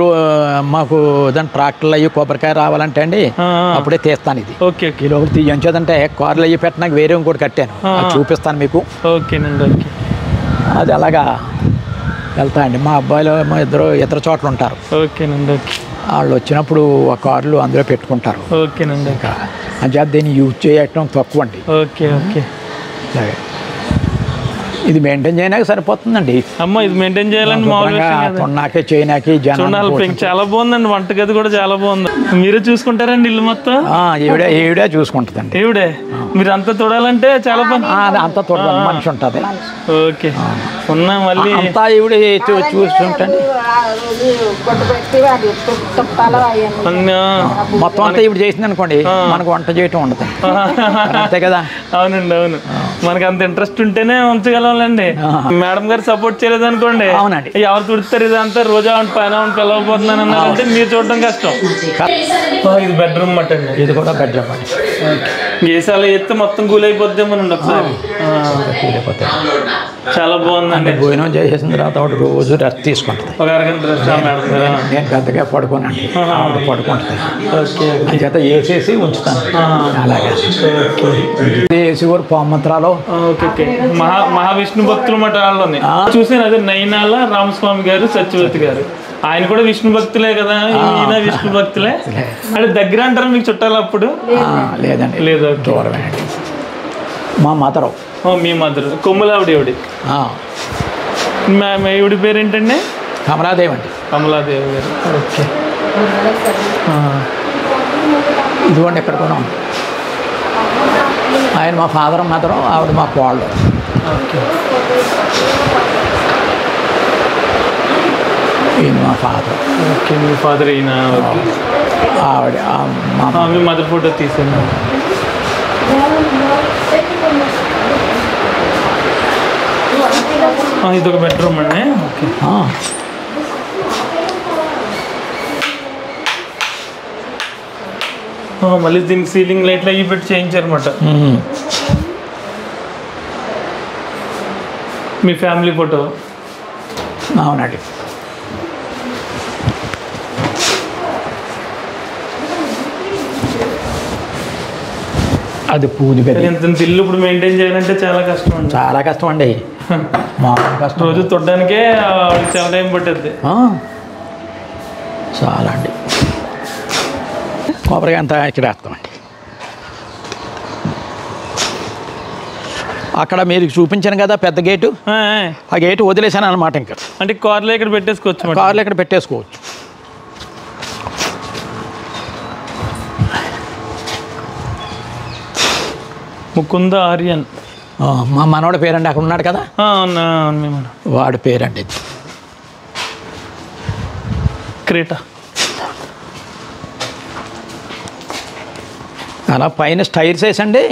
మాకు దాని ట్రాక్టర్లు అయ్యి కొబ్బరికాయ రావాలంటే అండి అప్పుడే తీస్తాను ఇది. Okay okay. ఇలా ఒకటి తీయంచేదంటే కార్లు అయ్యి పెట్టినాక వేరే ఇంకోటి కట్టాను, చూపిస్తాను మీకు. ఓకేనండి. ఓకే. అది అలాగా వెళ్తాయండి. మా అబ్బాయిలు మా ఇతర చోట్ల ఉంటారు. ఓకేనండి. ఓకే. వాళ్ళు వచ్చినప్పుడు ఆ కార్లు అందులో పెట్టుకుంటారు. ఓకేనండి. ఇంకా అంటే దీన్ని యూజ్ చేయటం తక్కువ అండి. Okay okay. ఇది మెయింటైన్ చేయడానికి సరిపోతుందండి. అమ్మ ఇది మెయింటైన్ చేయాలండి మామూలుగా నాకే చేయనాకి చాలా బాగుందండి. వంటగది కూడా చాలా బాగుంది. మీరే చూసుకుంటారండి ఇల్లు మొత్తం? ఈవిడే చూసుకుంటుందండి. ఈవిడే మీరు అంతా చూడాలంటే చాలా పని. అంతా చూడాలి, మనిషి ఉంటుంది. ఓకే. ఉన్నా మళ్ళీ అంతా ఈవిడే చూస్తుంటండి. మొత్తం అంతా ఇప్పుడు చేసింది అనుకోండి, మనకు వంట చేయటం ఉండదు అంతే కదా. అవునండి. అవును. మనకి అంత ఇంట్రెస్ట్ ఉంటేనే ఉంచగలండి. మేడం గారు సపోర్ట్ చేయలేదు అనుకోండి, అవునండి, ఎవరు తుడుతారు ఇదంతా రోజా పైన పిలవబోతున్నాను అన్నారంటే మీరు చూడటం కష్టం. ఇది బెడ్రూమ్ మాట అండి. ఇది కూడా బెడ్రూమ్ అండి. గేసాలు ఎత్తే మొత్తం కూలైపోద్దామనండి ఒకసారి. కూలైపోతాయి. చాలా బాగుందండి. భోజనం చేసేసిన తర్వాత రోజు రెస్ట్ తీసుకుంటుంది. ఒక అరగంట రెస్ట్. నేను పెద్దగా పడుకోనండి, పడుకుంటుంది. చేత వేసేసి ఉంచుతాను అలాగే. వేసి కూడా పామంత్రాలు. ఓకే. మహావిష్ణు భక్తులు మాట వాళ్ళని చూసాను. అదే నైనాల రామస్వామి గారు, సత్యవతి గారు, ఆయన కూడా విష్ణు భక్తులే కదా. ఈయన విష్ణు భక్తులే. అంటే దగ్గర అంటారా మీకు చుట్టాలు అప్పుడు? లేదండి, లేదు. దూరమే. మా మదరు. మీ మదరు కొమ్ములావిడ. ఈవిడి ఈవిడి పేరు ఏంటండి? కమలాదేవి అండి. కమలాదేవి గారు. ఓకే. ఇదిగోండి ఎక్కడ కూడా ఆయన మా ఫాదర్ మదరు, ఆవిడ మా కోళ్ళు. ఓకే. ఈయన మా ఫాదర్. ఓకే. మీ ఫాదర్ ఈయన. ఆవిడ మీ మదర్ ఫోటో తీసాను. ఇదొక బెడ్రూమ్ అండి. ఓకే. మళ్ళీ దీనికి సీలింగ్ లైట్లు అయ్యి పెట్టి చేయించారన్నమాట. మీ ఫ్యామిలీ ఫోటో. అవునండి. అది పూజ గది. ఎంత ఇల్లు ఇప్పుడు మెయింటైన్ చేయాలంటే చాలా కష్టం అండి. చాలా కష్టం అండి. మామూలు కష్టం. రోజు తొట్టడానికే చాలా టైం పట్టేది. చాలా అండి. కొబ్బరిగా అంతా ఇక్కడ వేస్తామండి. అక్కడ మీరు చూపించాను కదా పెద్ద గేటు, ఆ గేటు వదిలేసాను అనమాట. ఇంకా అంటే కార్లో ఇక్కడ పెట్టేసుకోవచ్చు. కార్లో ఇక్కడ పెట్టేసుకోవచ్చు. ముకుంద ఆర్యన్. మా మనవాడి పేరండి, అక్కడ ఉన్నాడు కదా, వాడి పేరండి క్రేటా. అలా పైన టైర్స్ వేసండి.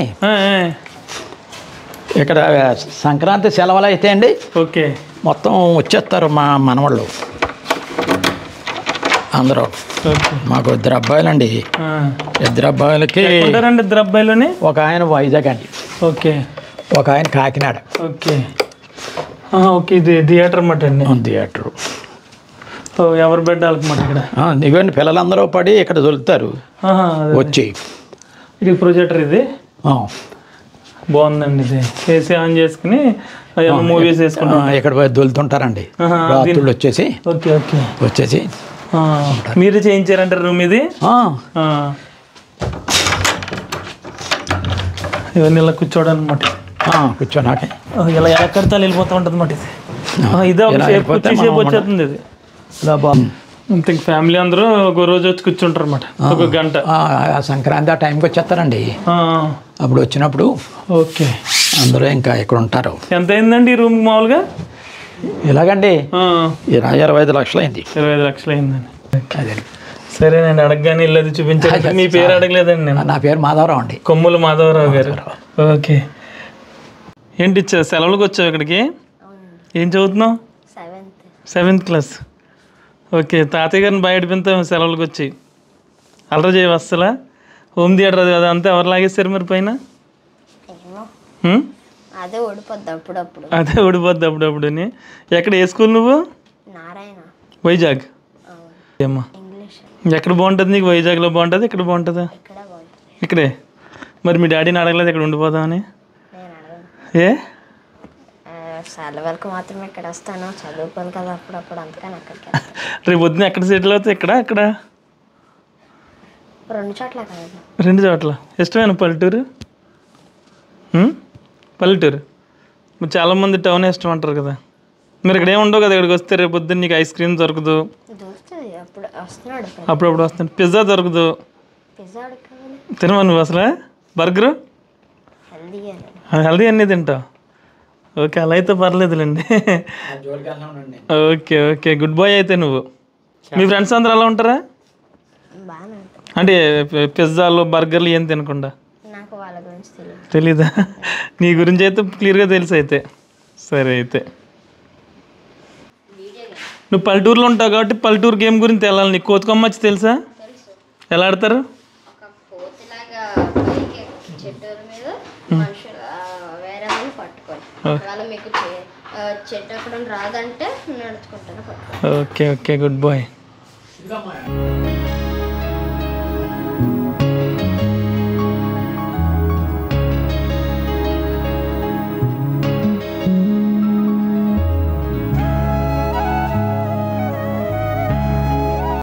ఇక్కడ సంక్రాంతి సెలవులు అయితే అండి ఓకే మొత్తం వచ్చేస్తారు మా మనవాళ్ళు అందరూ. మాకు 2 అబ్బాయిలండి. 2 అబ్బాయిలకి ఉంటారండి. 2 అబ్బాయిలని ఒక ఆయన వైజాగ్ అండి. ఓకే. ఒక ఆయన కాకినాడ. Okay okay. ఇది థియేటర్ అన్నమాట అండి. థియేటరు ఎవరు బెడ్డాలకి మాట ఇక్కడ. ఇవన్నీ పిల్లలందరూ పడి ఇక్కడ దొరుకుతారు వచ్చి. ఇది ప్రొజెక్టర్. ఇది బాగుందండి. ఇది ఏసీ ఆన్ చేసుకుని మూవీస్ వేసుకుంటాం. ఇక్కడ దొలుతుంటారండి రాత్రులు వచ్చేసి. Okay okay. వచ్చేసి మీరు చేయించారంటారు రూమ్ ఇది. ఇవన్నీ ఇలా కూర్చోడనమాట. కూర్చోనాకే ఇలా ఎలా కడతాలు వెళ్ళిపోతూ ఉంటుంది అన్నమాట. ఇది షేప్ వచ్చేస్తుంది. ఇది ఇలా బాగుంది. ఇంత ఫ్యామిలీ అందరూ ఒక రోజు వచ్చి కూర్చుంటారు అన్నమాట. 1 గంట. సంక్రాంతి ఆ టైంకి వచ్చేస్తారండి. అప్పుడు వచ్చినప్పుడు ఓకే అందరూ ఇంకా ఇక్కడ ఉంటారు. ఎంత అయిందండి ఈ రూమ్ మామూలుగా? ఇలాగండి 25 లక్షలు అయింది. 25 లక్షలు అయిందండి. అదే సరేనండి. అడగగానే వెళ్ళేది చూపించాలి. మీ పేరు అడగలేదండి నేను. నా పేరు మాధవరావు అండి. కొమ్ముల మాధవరావు గారు. ఓకే. ఏంటి సెలవులకు వచ్చావు ఇక్కడికి? ఏం చదువుతున్నావు? 7th class. ఓకే. తాతయ్య గారిని బయట పెంతా సెలవులకు వచ్చి అల్లరి చేయవు అస్సలా? హోమ్ థియేటర్ అది అదంతా ఎవరు లాగేస్తారు మరి పైన? అదే ఓడిపోద్ది అప్పుడప్పుడు. అదే ఓడిపోద్ది అప్పుడప్పుడు. ఎక్కడ ఏ స్కూల్ నువ్వు? వైజాగ్. ఏమ్మా ఎక్కడ బాగుంటుంది నీకు? వైజాగ్లో బాగుంటుంది, ఇక్కడ బాగుంటుందా? ఇక్కడే. మరి మీ డాడీని అడగలేదు ఇక్కడ ఉండిపోదామని? ఏ సెలవులకు మాత్రమే ఇక్కడ వస్తాను, చదువుకోను కదా అప్పుడప్పుడు, అందుకని అక్కడికి. రేపు పొద్దున ఎక్కడ సెటిల్ అవుతావు? ఇక్కడ అక్కడ? 2 చోట్ల కాదు. 2 చోట్ల. ఇష్టమైన పల్లెటూరు? పల్లెటూరు. మరి చాలామంది టౌన్ ఇష్టం అంటారు కదా. మీరు ఇక్కడ ఏమి ఉండవు కదా. ఇక్కడికి వస్తే రేపు పొద్దున్న నీకు ఐస్ క్రీమ్ దొరకదు. అప్పుడప్పుడు వస్తాను. పిజ్జా దొరకదు. తినవా నువ్వు అసలు? బర్గరు హెల్దీ అన్నీ తింటావు. ఓకే. అలా అయితే పర్లేదులేండి. Okay okay. గుడ్ బాయ్ అయితే నువ్వు. మీ ఫ్రెండ్స్ అందరూ అలా ఉంటారా? అంటే పిజ్జాలు బర్గర్లు ఏం తినకుండా? తెలీదా? నీ గురించి అయితే క్లియర్గా తెలుసు అయితే. సరే అయితే నువ్వు పల్లెటూరులో ఉంటావు కాబట్టి పల్లెటూరు గేమ్ గురించి వెళ్ళాలి. నీకు కోతికొమ్మచ్చి తెలుసా? ఎలా ఆడతారు? Okay okay. Good boy.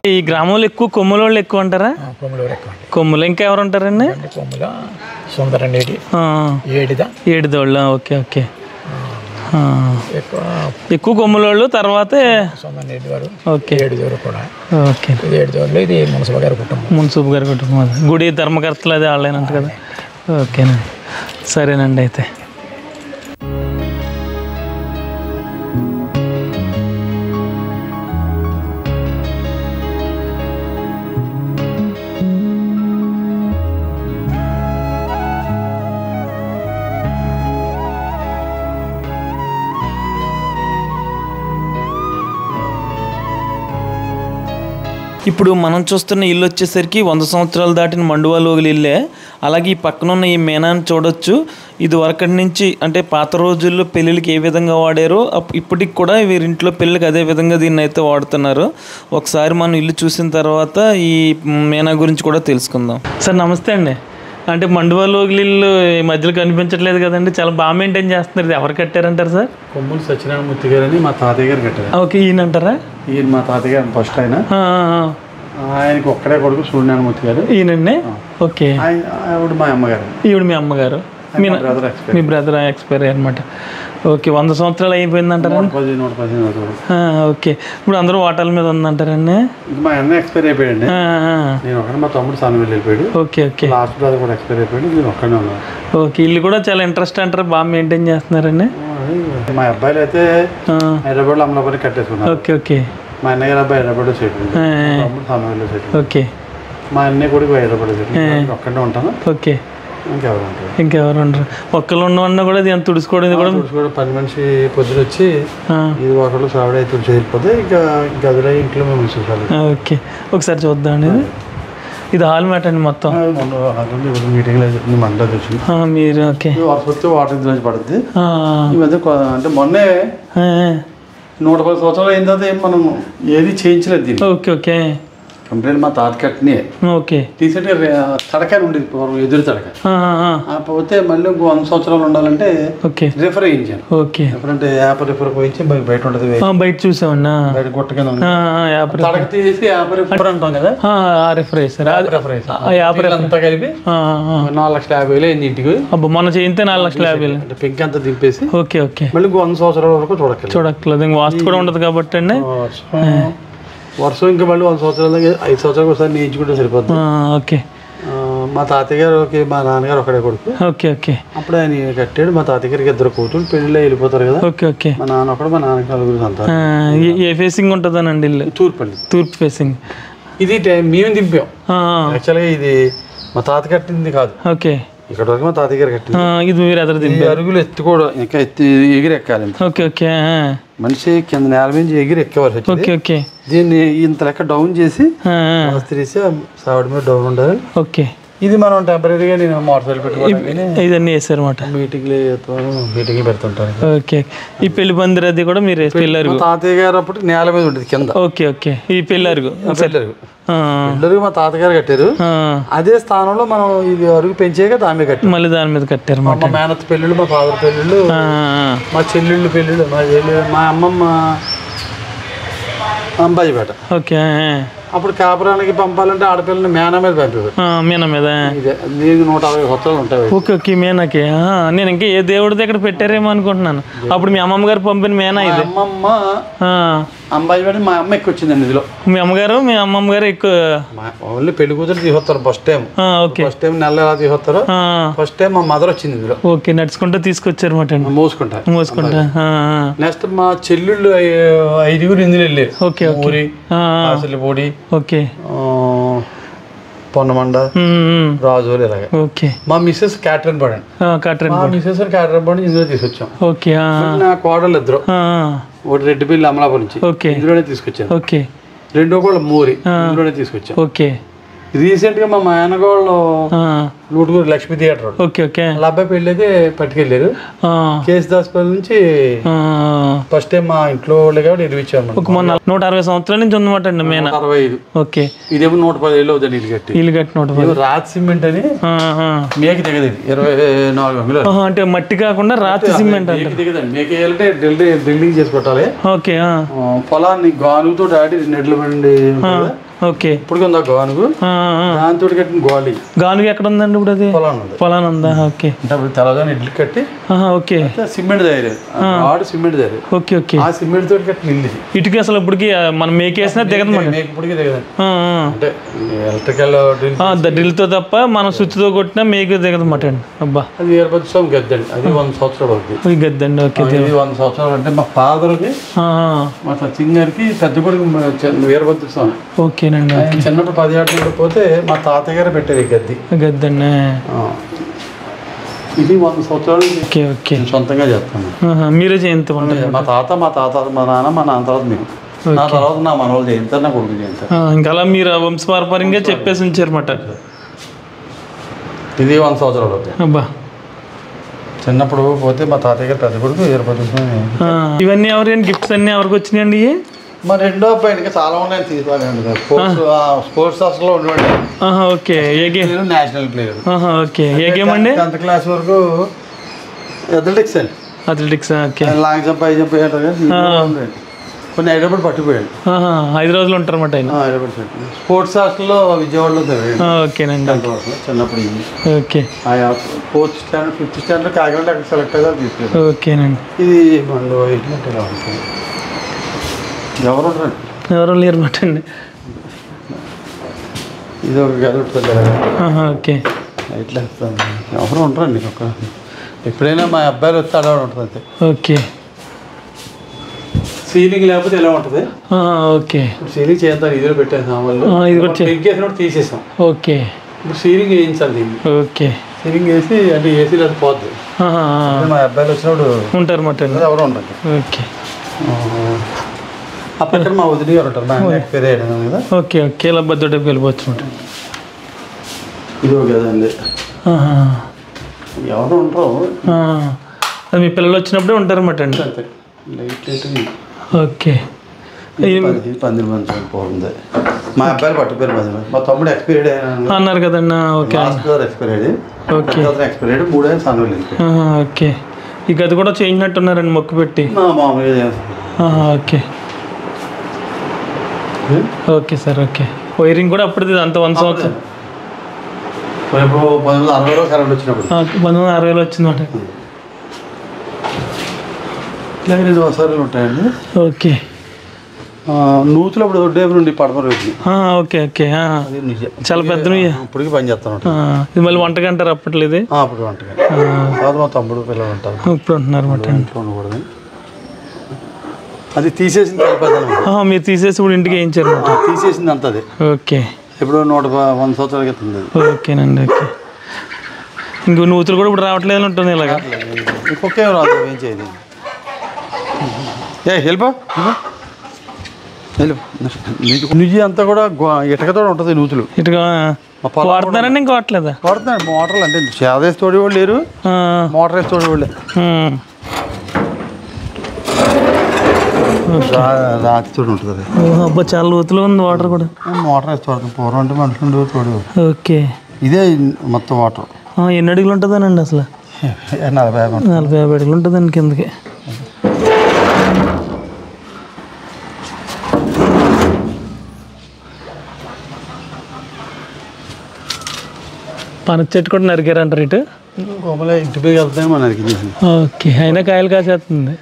ఈ గ్రామంలో ఎక్కువ కొమ్ముల వాళ్ళు ఎక్కువ ఉంటారా? కొమ్ములు. ఇంకా ఎవరు ఉంటారండి? ఏడిదోళ్ళు. Okay okay. ఎక్కువ కొమ్ముల వాళ్ళు. తర్వాత ఓకే ఓకే. మున్సిపల్ గారి కుటుంబం. గుడి ధర్మకర్తలు అది వాళ్ళేనంట కదా. ఓకేనండి. సరేనండి అయితే. ఇప్పుడు మనం చూస్తున్న ఇల్లు వచ్చేసరికి 100 సంవత్సరాలు దాటిన మండువాలోగిలి ఇల్లే. అలాగే ఈ పక్కన ఉన్న ఈ మేనాన్ని చూడొచ్చు. ఇది వరకటి నుంచి అంటే పాత రోజుల్లో పెళ్ళిళ్ళకి ఏ విధంగా వాడారో ఇప్పటికి కూడా వీరింట్లో పెళ్ళికి అదే విధంగా దీన్ని అయితే వాడుతున్నారు. ఒకసారి మనం ఇల్లు చూసిన తర్వాత ఈ మేనా గురించి కూడా తెలుసుకుందాం. సార్ నమస్తే అండి. అంటే మండువాలోగిలి ఇల్లు ఈ మధ్యలో కనిపించట్లేదు కదండి. చాలా బాగా మెయింటైన్ చేస్తున్నారు. ఇది ఎవరు కట్టారంటారు సార్? కొమ్ములు సత్యనారాయణమూర్తి గారని మా తాతయ్య గారు కట్టారు. ఓకే. ఈయన అంటారా? ఈయన మా తాతయ్య గారు ఫస్ట్. ఆయనకి ఒక్కడే కొడుకు సూర్యనారాయణమూర్తి గారు. ఈయనండి. ఓకే. ఆవిడ మా అమ్మగారు. ఈవిడ మీ అమ్మగారు. మీ బ్రదర్ ఎక్స్పైర్ అనమాట. ఓకే, 100 సంవత్సరాలు అయిపోయిందంటారా? ఓకే, ఇప్పుడు అందరూ వాటాల మీద ఉందంటారండి? మా అన్న ఎక్స్పైర్ అయిపోయాడు, నేను ఒకటి, మా తమ్ముడు సన్న వెళ్ళిపోయాడు. ఓకే ఓకే, లాస్ట్ బ్రదర్ కూడా ఎక్స్పైర్ అయిపోయాడు, నేను ఒక్కడే ఉన్నాను. ఓకే, ఇల్లు కూడా చాలా ఇంట్రెస్ట్ అంటారు, బాగా మెయింటైన్ చేస్తున్నారండి. మా అబ్బాయిలు అయితే హైదరాబాద్లో అమలాపురం కట్టేసుకున్నారు. ఓకే ఓకే, మా అన్నయ్య అబ్బాయి హైదరాబాద్లో సెటిల్, తమ్ముడు సన్న వెళ్ళి సెటిల్. ఓకే, మా అన్నయ్య కూడా హైదరాబాద్లో సెటిల్, ఒక్కడే ఉంటాను. ఓకే, ఇంకెవరు ఉంటారు? ఇంకెవరు ఉండరు. ఒక్కళ్ళు ఉండవన్నా కూడా అది తుడుచుకోవడం కూడా పని మనిషి పొద్దున వచ్చి ఇది ఒకళ్ళు సావిడ అయితే తుడిచి వెళ్ళిపోతే ఇంకా గదిలో ఇంట్లో మేము చూసాలి. ఓకే, ఒకసారి చూద్దామండి. ఇది హాల్ మ్యాట్ అండి మొత్తం. మీటింగ్ మండలి వచ్చింది మీరు. ఓకే, వస్తే వాటర్ ఇంట్లో పడుతుంది. ఈ మధ్య అంటే మొన్నే 110 సంవత్సరాలు అయిన తర్వాత ఏం మనం ఏది చేయించలేదు దీన్ని. ఓకే ఓకే, కంప్లీట్ మా తాత కట్టినే. ఓకే, రీసెంట్గా తడకాయ ఉండేది ఎదురు తడకాయ, పోతే మళ్ళీ ఇంకో 100 సంవత్సరాలు ఉండాలంటే ఓకే రిఫర్ వేయించాను. ఓకే, ఎప్పుడంటే యాప్ రిఫర్ పోయించి బయట ఉంటుంది, బయట చూసామన్నా, బయట గుట్ట కింద తడక తీసి యాప్ రిఫర్ అంటాం కదా, రిఫర్ వేసారు. అంతా కలిపి 4,50,000 అయింది ఇంటికి. అబ్బా, మొన్న చేయితే 4,50,000 అంటే పెంకి అంతా దింపేసి. ఓకే ఓకే, మళ్ళీ ఇంకో 100 సంవత్సరాల వరకు చూడక్కర్లేదు, ఇంకా వాస్తు కూడా ఉండదు కాబట్టి అండి. వర్షం ఇంకా మళ్ళీ 100 సంవత్సరాల 5 సంవత్సరాలకు ఒకసారి నేర్చుకుంటే సరిపోతుంది. ఓకే, మా తాతయ్య గారికి మా నాన్నగారు ఒకడే కొడుకు. ఓకే ఓకే, అప్పుడు ఆయన కట్టాడు. మా తాతయ్య గారికి 2 కూతురు పెళ్లిలో వెళ్ళిపోతారు కదా. ఓకే ఓకే, మా నాన్న ఒకడు, మా నాన్నకి 4 సంతానం. ఏ ఫేసింగ్ ఉంటుందనండి ఇల్లు? తూర్పు ఫేసింగ్. ఇది మేము దింపాం యాక్చువల్గా, ఇది మా తాత కట్టింది కాదు. ఓకే, ఇక్కడ వరకు మా తాతయ్య గారు కట్టింది. ఇది మీరు ఎదురు దింపారు. అరుగులు ఎత్తుకోవడం ఇంకా ఎగిరి ఎక్కాలి. ఓకే ఓకే, మనిషి కింద నేల మీద ఎగిరి ఎక్కేవారు. ఓకే ఓకే, దీన్ని ఇంత లెక్క డౌన్ చేసి తీసి సావిడ మీద డౌన్ ఉండాలి. ఓకే, ఇది మనం టెంపరీగా నేను మోటార్ పెట్టుకోవడానికి ఇదన్నీ వేసారు అనమాట. మీటింగ్ పెడుతుంటాను. ఓకే, ఈ పెళ్లి పందిరి అది కూడా మీరు పెళ్ళారు? తాతయ్య గారు అప్పుడు నేల మీద ఉండేది కింద. ఓకే ఓకే, ఈ పెళ్ళారు పిల్లలు మా తాతగారు కట్టారు. అదే స్థానంలో మనం ఇది అరుగు పెంచాక దాని మీద కట్టారు, మళ్ళీ దాని మీద కట్టారు. మా మేనత్ పెళ్ళిళ్ళు, మా ఫాదర్ పెళ్ళిళ్ళు, మా చెల్లెళ్ళు పెళ్ళిళ్ళు, మా అమ్మమ్మ అంబాజీపేట. ఓకే, అప్పుడు కాపురానికి పంపాలంటే ఆడపిల్లని మేనా మీద పంపేవారు. మీనా మీద దీనికి 160 సంవత్సరాలు ఉంటాయి. ఓకే ఓకే, మేనాకి. నేను ఇంకా ఏ దేవుడి దగ్గర పెట్టారేమో అనుకుంటున్నాను. అప్పుడు మీ అమ్మమ్మ గారు పంపిన మేనా ఇది? అమ్మమ్మ అంబాజీపేట. మా అమ్మ ఎక్కువ వచ్చిందండి ఇందులో. మీ అమ్మగారు మీ అమ్మమ్మ గారు ఎక్కువ ఓన్లీ పెళ్లి కూతురు తీసుకొస్తారు ఫస్ట్ టైం. ఫస్ట్ టైం నెల ఎలా తీసుకొస్తారు. ఫస్ట్ టైం మా మదర్ వచ్చింది ఇందులో. ఓకే, నడుచుకుంటూ తీసుకొచ్చారు మాట. మోసుకుంటా. నెక్స్ట్ మా చెల్లెళ్ళు 5 ఇందులో వెళ్ళారు. ఓకే ఓకే, పొడి, ఓకే, పొన్నమండ, రాజోలు ఇలాగ. ఓకే, మా మిస్సెస్ క్యాటరిన్ పడండి. మా మిస్సెస్ క్యాటరిన్ పడి ఇందులో తీసుకొచ్చాం. ఓకే, నా కోడలు 2, ఒకటి రెడ్డిపల్లి అమలాపురం నుంచి ఇందులోనే తీసుకొచ్చాను. ఓకే, రెండో కోళ్ళ మూరి ఇందులోనే తీసుకొచ్చాం. ఓకే, రీసెంట్ గా మా మేనగోళ్ళు నూటుకూరు లక్ష్మీ థియేటర్. ఓకే ఓకే, వాళ్ళ అబ్బాయి పెళ్ళి అయితే పట్టుకెళ్ళారు. కేసుదాస్పల్లి నుంచి ఫస్ట్ టైం మా ఇంట్లో వాళ్ళు కాబట్టి ఎదిరించాము. 160 సంవత్సరాల నుంచి ఉందన్నమాట అండి మేనా. 165. ఓకే, ఇదేమో 110 ఏళ్ళు అవుతుంది ఇల్లు కట్టి. ఇల్లు కట్టి 110. రాతి సిమెంట్ అని మేకి దిగదు. 24 అంగుళాలు. అంటే మట్టి కాకుండా రాతి సిమెంట్ అంటే దిగదండి. మేకి వేయాలంటే డ్రిల్లింగ్ చేసి పెట్టాలి. ఓకే, పొలాన్ని గానుగుతో దాటి నెడ్లు బండి. ఓకే, ఇప్పుడు ఉందా గానుగు, దాంతో కట్టిన గోళీ. గానుగు ఎక్కడ ఉందండి ఇప్పుడు? అది పొలాన్ ఉందా? ఓకే, తెల్లదాన్ని ఇడ్లు కట్టి. ఓకే, సిమెంట్ తయారు, ఆడు సిమెంట్ తయారు. ఓకే ఓకే, ఆ సిమెంట్ తోటి కట్టిన ఇల్లు. ఇటుకి అసలు ఇప్పటికి మనం మేకేసినా దిగదు. ఇప్పటికీ దిగదు. అంటే ఎలక్ట్రికల్ డ్రిల్ తో తప్ప మనం స్విచ్ తో కొట్టినా మేక దిగదు మాట అండి. అబ్బా, అది వీరభద్ర స్వామి గద్ద అండి. అది 100 సంవత్సరాలు అవుతుంది. గద్దండి. ఓకే, 100 సంవత్సరాలు అంటే మా ఫాదర్కి, మా సచిన్ గారికి పెద్ద కొడుకు వీరభద్ర స్వామి. ఓకేనండి. చిన్నప్పుడు 10 ఏళ్ళు పోతే మా తాతయ్య గారు పెట్టారు ఈ గద్దండి. ఇది 100 సంవత్సరాలు. ఓకే ఓకే, సొంతంగా చేస్తాను. మీరే చేయంత ఉంటారు? మా తాత, మా నాన్న, మా నాన్న తర్వాత మేము, నా తర్వాత నా మనవాళ్ళు చేయించారు, నా కొడుకు చేయించారు. ఇంకా అలా మీరు వంశపారంపర్యంగా చెప్పేసి ఉంచారన్నమాట. ఇది 100 సంవత్సరాలు అవుతాయి. అబ్బా, చిన్నప్పుడు పోతే మా తాతయ్య గారు పెద్ద కొడుకు ఏర్పడుతుంది. ఇవన్నీ ఎవరైనా గిఫ్ట్స్ అన్నీ ఎవరికి వచ్చినాయండి? మా రెండో అబ్బాయికి చాలా ఉన్నాయి తీసుకోవాలండి. స్పోర్ట్స్ హాస్టల్లో ఉండేవాడి. ఓకే, ఏ గేమ్? National player. ఓకే, ఏ గేమ్ అండి? 10th క్లాస్ వరకు అథ్లెటిక్స్ అండి. Athletics. Okay, long jump, high jump కొన్ని హైదరాబాద్ పట్టిపోయాడు. 5 రోజులు ఉంటారన్నమాట ఆయన. హైదరాబాద్ స్పోర్ట్స్ హాస్టల్లో విజయవాడలో ఓకేనండి. చిన్నప్పుడు okay. 4th standard 5th standard Kakinada అక్కడ సెలెక్ట్ అయ్యారు తీసుకెళ్ళి. ఓకేనండి. ఇది మన ఇట్లా ఉంటుంది. ఎవరు ఉంటారండి? ఎవరు లేరు అన్నమాట అండి. ఇది ఒక గది ఉంటుంది. ఓకే. ఇట్లా ఎవరు ఉంటారండి ఒక ఎప్పుడైనా మా అబ్బాయిలు వస్తే అలా ఉంటుంది అంతే. ఓకే. సీలింగ్ లేకపోతే ఎలా ఉంటుంది? ఓకే. సీలింగ్ చేద్దాం, ఇదిలో పెట్టాను సామాన్లు. ఇది కూడా ఎగ్గేసినప్పుడు తీసేసాం. ఓకే. ఇప్పుడు సీలింగ్ వేయించాలి దీన్ని. ఓకే. సీలింగ్ వేసి అంటే ఏసీలో అది పోద్ది. మా అబ్బాయిలు వచ్చినప్పుడు ఉంటారు మాట ఎవరు ఉంటారు. ఓకే. అప్పుడు మా వదిలి గారు ఉంటారు. మా ఎక్స్పైర్ అయ్యాడు కదా. ఓకే. ఓకే. ఇలా బద్దోటకి వెళ్ళిపోవచ్చు మాట. ఇది కదండి. ఎవరు ఉంటారు? అది మీ పిల్లలు వచ్చినప్పుడే ఉంటారన్నమాట అండి. అంతే. Light light. ఓకే. 10 మంది పోతుంది. మా అబ్బాయిలు పట్టిపోయారు 10 మంది. మా తమ్ముడు ఎక్స్పైర్డ్ అన్నారు కదన్నా. ఓకే. ఎక్స్పైర్డ్. ఓకే. ఎక్స్పైర్డ్ 3 ఏళ్ళు సన్నులు. ఓకే. ఈ గది కూడా చేయించినట్టున్నారండి మొక్కు పెట్టి. మామూలుగా. Okay. Okay sir. Okay. Wiring కూడా అప్పుడు అంత 1 సంవత్సరం. 1960లో కరెంట్ వచ్చినప్పుడు. 1960లో వచ్చిందన్నమాట. ఇట్లా 5 వసారాలు ఉంటాయండి. ఓకే. నూతులు అప్పుడు డేబుల్ నుండి పడమరు. ఓకే. ఓకే. చాలా పెద్ద ఇప్పటికి పని చేస్తాను. ఇది మళ్ళీ వంటగా అంటారు అప్పట్లేదు. అప్పుడు వంటగా. తర్వాత మా తమ్ముడు పిల్లలు ఉంటారు. ఇప్పుడు ఉంటున్నారు అన్నమాట. ఇంట్లో ఉండకూడదు. అది తీసేసింది. మీరు తీసేసి ఇప్పుడు ఇంటికి వేయించారు అన్నమాట. తీసేసింది అంత అది. ఓకే. ఇప్పుడు 100 సంవత్సరాల క్రితం. ఓకేనండి. ఓకే. ఇంకో నూతులు కూడా ఇప్పుడు రావట్లేదు ఉంటుంది ఇలాగా. ఇంకొకే రాదు. ఏం చేయదు. వెళ్ళిపో. నువ్వు అంతా కూడా ఇటుకతో ఉంటుంది. నూతులు ఇటుగా వాడుతున్నారండి. ఇంకా వాడలేదా? వాడుతున్నాడు. మోటార్లు అంటే చేదేసి తోడేవాళ్ళు లేరు, మోటార్ వేసి తోడేవాళ్ళు. రాతి తోడు ఉంటుంది. అబ్బా చాలా లోతులో ఉంది వాటర్ కూడా. మోటార్ వేసి తోడుతుంది. పూర్వం అంటే మనుషులు తోడేవాళ్ళు. ఓకే. ఇదే మొత్తం వాటర్. ఎన్ని అడుగులు ఉంటుందనండి అసలు? 40-50 అడుగులు ఉంటుందండి కిందకి. పనస చెట్టు కూడా నరికారంటారు ఇటు. ఇంటి పోయి వెళ్తాయి మన నరికి. ఓకే. అయినా కాయలు కాసేస్తుంది.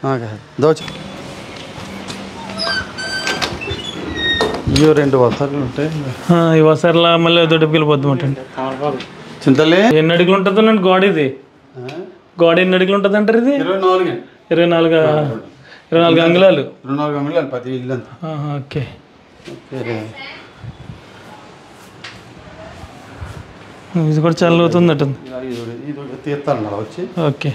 ఇవి 2 వసారాలు ఉంటాయి. ఈ వసారాల మళ్ళీ దొడ్డుకి వెళ్ళిపోద్దాం అండి. చింతలే ఎన్ని అడుగులు ఉంటుందండి గోడ? ఇది గోడ ఎన్ని అడుగులు ఉంటుంది అంటారు? ఇది 24 అంగుళాలు. 24 అంగుళాలు 10 ఇల్లు అంతా. ఓకే. ఇది కూడా చాలా లోతుంది అటు. తీస్తాను వచ్చి. ఓకే.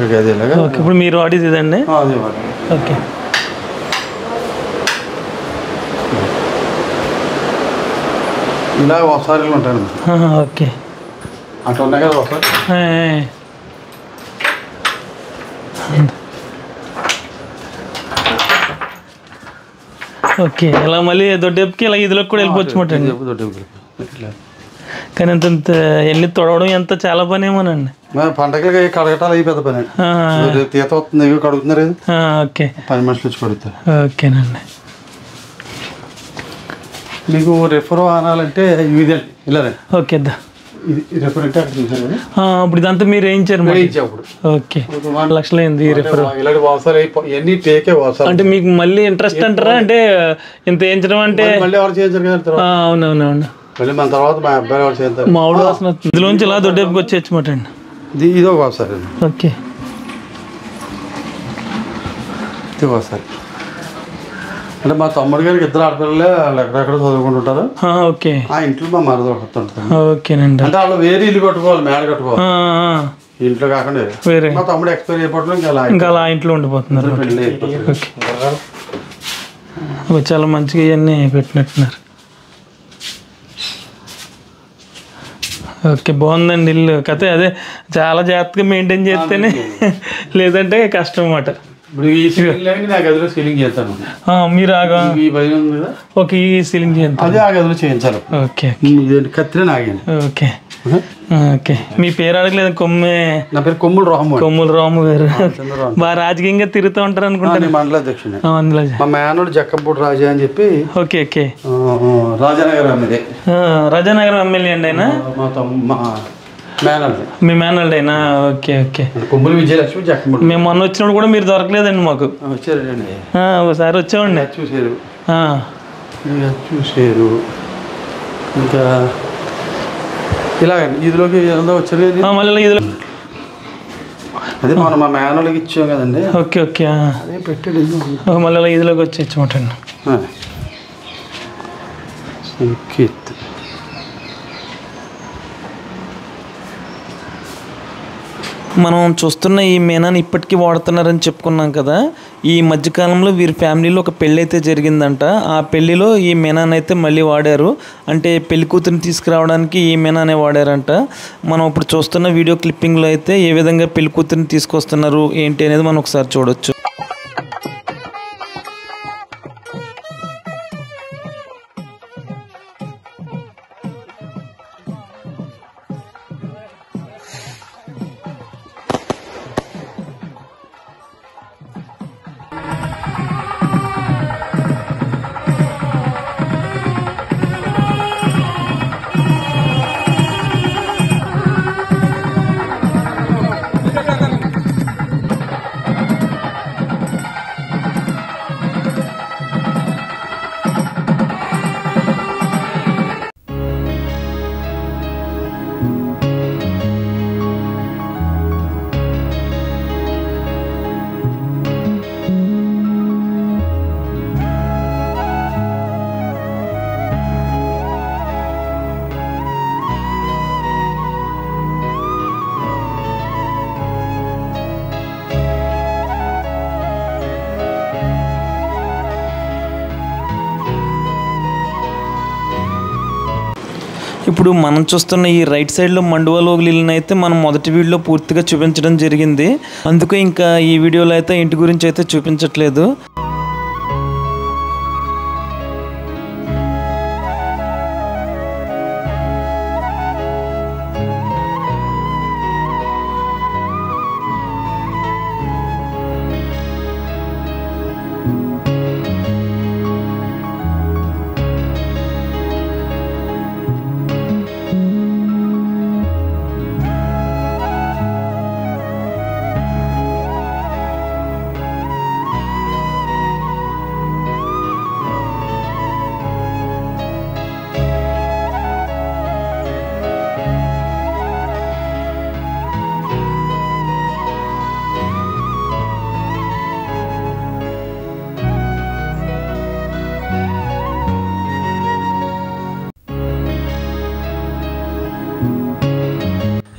ఓకే. ఇప్పుడు మీరు వాడేది ఇదండి? ఓకే. ఇలా వసారాలు ఉంటాయండి. ఓకే. అట్లా ఉన్నాయి కదా వసారాలు. ఓకే. ఇలా మళ్ళీ దొడ్డెప్పుకి ఇలా ఇదిలోకి కూడా వెళ్ళిపోవచ్చు మాట. కానీ అంత ఎన్ని తొడవడం ఎంత చాలా పని ఏమోనండి. పండగలకి కడగటాలు అయి పెద్ద పని. తీత వస్తుంది కడుగుతున్నారు. ఓకే. 10 మనుషులు వచ్చి కడుగుతారు. ఓకేనండి. మీకు రెఫర్ ఆనాలంటే ఇదే ఇలానే. ఓకే. రెఫర్ అంటే అక్కడ చూసారు. ఇప్పుడు ఇదంతా మీరు వేయించారు? వేయించాప్పుడు. ఓకే. 1 లక్షలు అయింది రెఫర్. ఇలాంటి వాసాలు ఎన్ని టేకే వాసాలు. అంటే మీకు మళ్ళీ ఇంట్రెస్ట్ అంటారా? అంటే ఇంత వేయించడం అంటే మళ్ళీ ఎవరు చేయించారు కదా. అవునవునవును. మళ్ళీ మన తర్వాత మా అబ్బాయి ఎవరు చేస్తారు. మామిడి వాసన ఇందులోంచి ఇలా దొడ్డెప్పుకి వచ్చేయచ్చు మాట అండి. ఇది ఒక వాసారు. ఓకే. ఇది వాసారు. అంటే మా తమ్ముడు గారికి 2 ఆడపిల్లలే వాళ్ళు ఎక్కడెక్కడ చదువుకుంటుంటారు. ఓకే. ఆ ఇంట్లో మా మరద ఉంటుంది. ఓకేనండి. అంటే వాళ్ళు వేరే ఇల్లు కట్టుకోవాలి, మేడ కట్టుకోవాలి. ఇంట్లో కాకుండా వేరే. మా తమ్ముడు ఎక్స్పైర్ అయిపోవడం ఇంకా అలా ఇంట్లో ఉండిపోతున్నారు. ఓకే. చాలా మంచిగా ఇవన్నీ పెట్టినట్టున్నారు. ఓకే. బాగుందండి ఇల్లు. కథ అదే చాలా జాగ్రత్తగా మెయింటైన్ చేస్తేనే లేదంటే కష్టం అన్నమాట. ఇప్పుడు ఈ సీలింగ్ నా గదిలో సీలింగ్ చేస్తాను. మీరు ఈ పైన ఉంది కదా, ఓకే, ఈ సీలింగ్ చేయండి, అదే ఆ గదిలో చేయించాలి. ఓకే, కత్తిరే నాగాను. Okay okay. మీ పేరు అడగలేదు? నా పేరు కొమ్ముల రాము. కొమ్ముల రాము గారు బాగా రాజకీయంగా తిరుగుతూ ఉంటారు అనుకుంటా. మండల అధ్యక్షుడు. మా మేనోడు జక్కంపూడి రాజా అని చెప్పి. Okay okay. Rajanagar MLA. Rajanagaram MLA అండి ఆయన? మా మేనల్డ్. మీ మేనల్డ్ అయినా? Okay okay. కొమ్ముల విజయలక్ష్మి జక్కంపూడి. మేము మొన్న వచ్చినప్పుడు కూడా మీరు దొరకలేదండి మాకు. వచ్చారండి, ఒకసారి వచ్చామండి. చూసారు చూసారు. ఇంకా ఇలాగండి ఇదిలోకి వచ్చారు. మళ్ళీ ఇదిలో అదే మనం మా మేనోళ్ళకి ఇచ్చాం కదండి. Okay okay. అదే పెట్టాడు. మళ్ళీ ఇదిలోకి వచ్చి ఇచ్చమంటండి. సంకేత్. మనం చూస్తున్న ఈ మీనాని ఇప్పటికీ వాడుతున్నారని చెప్పుకున్నాం కదా. ఈ మధ్యకాలంలో వీరి ఫ్యామిలీలో ఒక పెళ్ళి అయితే జరిగిందంట. ఆ పెళ్ళిలో ఈ మీనాని అయితే మళ్ళీ వాడారు. అంటే పెళ్లి కూతురిని తీసుకురావడానికి ఈ మీనానే వాడారంట. మనం ఇప్పుడు చూస్తున్న వీడియో క్లిప్పింగ్లో అయితే ఏ విధంగా పెళ్లి కూతురిని తీసుకొస్తున్నారు ఏంటి అనేది మనం ఒకసారి చూడొచ్చు. ఇప్పుడు మనం చూస్తున్న ఈ రైట్ సైడ్లో మండువా లోగిలిని అయితే మనం మొదటి వీడియోలో పూర్తిగా చూపించడం జరిగింది. అందుకే ఇంకా ఈ వీడియోలో అయితే ఇంటి గురించి అయితే చూపించట్లేదు.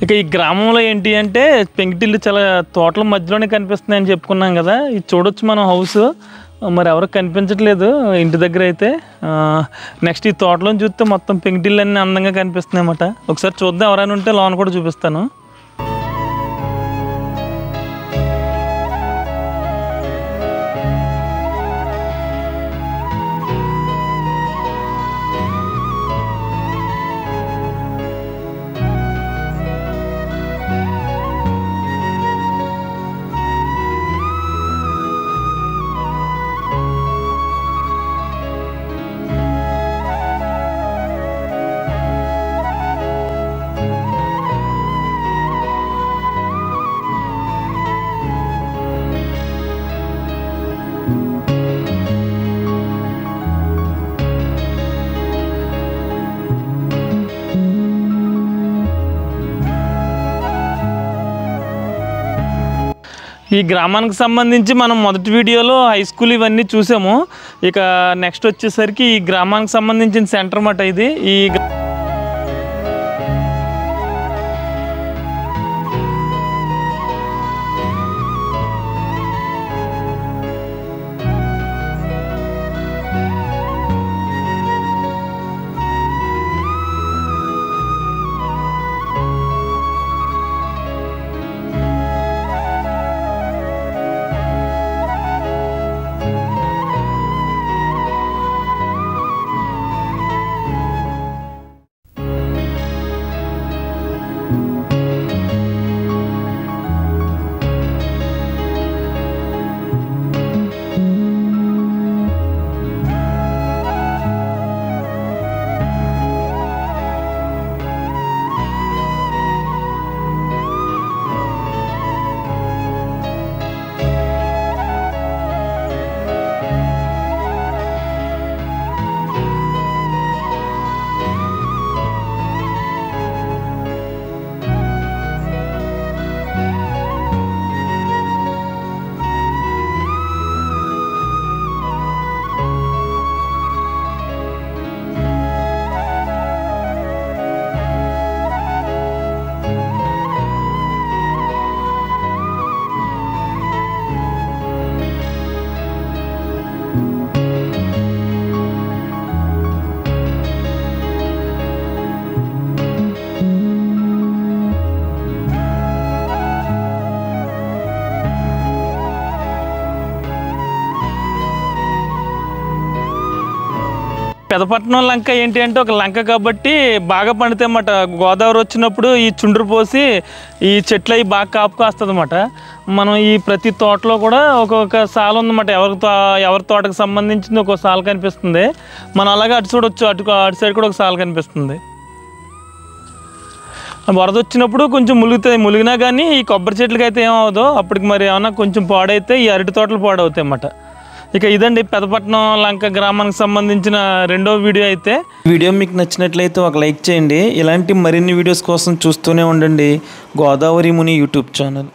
ఇక ఈ గ్రామంలో ఏంటి అంటే పెంకుటిల్లు చాలా తోటల మధ్యలోనే కనిపిస్తున్నాయని చెప్పుకున్నాం కదా. ఇది చూడొచ్చు మనం హౌస్. మరి ఎవరికి కనిపించట్లేదు ఇంటి దగ్గర అయితే. నెక్స్ట్ ఈ తోటలో చూస్తే మొత్తం పెంకుటిల్లు అన్నీ అందంగా కనిపిస్తున్నాయి అన్నమాట. ఒకసారి చూద్దాం, ఎవరైనా ఉంటే లోన్ కూడా చూపిస్తాను. ఈ గ్రామానికి సంబంధించి మనం మొదటి వీడియోలో హై స్కూల్ ఇవన్నీ చూసాము. ఇక నెక్స్ట్ వచ్చేసరికి ఈ గ్రామానికి సంబంధించిన సెంటర్ మాట ఇది. ఈ పెదపట్నం లంక ఏంటి అంటే ఒక లంక కాబట్టి బాగా పండితే అన్నమాట. గోదావరి వచ్చినప్పుడు ఈ చుండ్రు పోసి ఈ చెట్లు అవి బాగా కాపు కాస్తుంది అన్నమాట. మనం ఈ ప్రతి తోటలో కూడా ఒక్కొక్క సాల ఉందన్నమాట. ఎవరి తోటకు సంబంధించింది ఒక్కొక్క సాల కనిపిస్తుంది. మనం అలాగే అటు చూడొచ్చు, అటు సైడ్ కూడా ఒక సాల కనిపిస్తుంది. వరద వచ్చినప్పుడు కొంచెం ములిగినా కానీ ఈ కొబ్బరి చెట్లకి అయితే ఏమవుదో, అప్పటికి మరి ఏమన్నా కొంచెం పాడైతే ఈ అరటి తోటలు పాడవుతాయి అన్నమాట. ఇక ఇదండి పెదపట్నం లంక గ్రామానికి సంబంధించిన రెండో వీడియో అయితే. వీడియో మీకు నచ్చినట్లయితే ఒక లైక్ చేయండి. ఇలాంటి మరిన్ని వీడియోస్ కోసం చూస్తూనే ఉండండి గోదావరి ముని యూట్యూబ్ ఛానల్.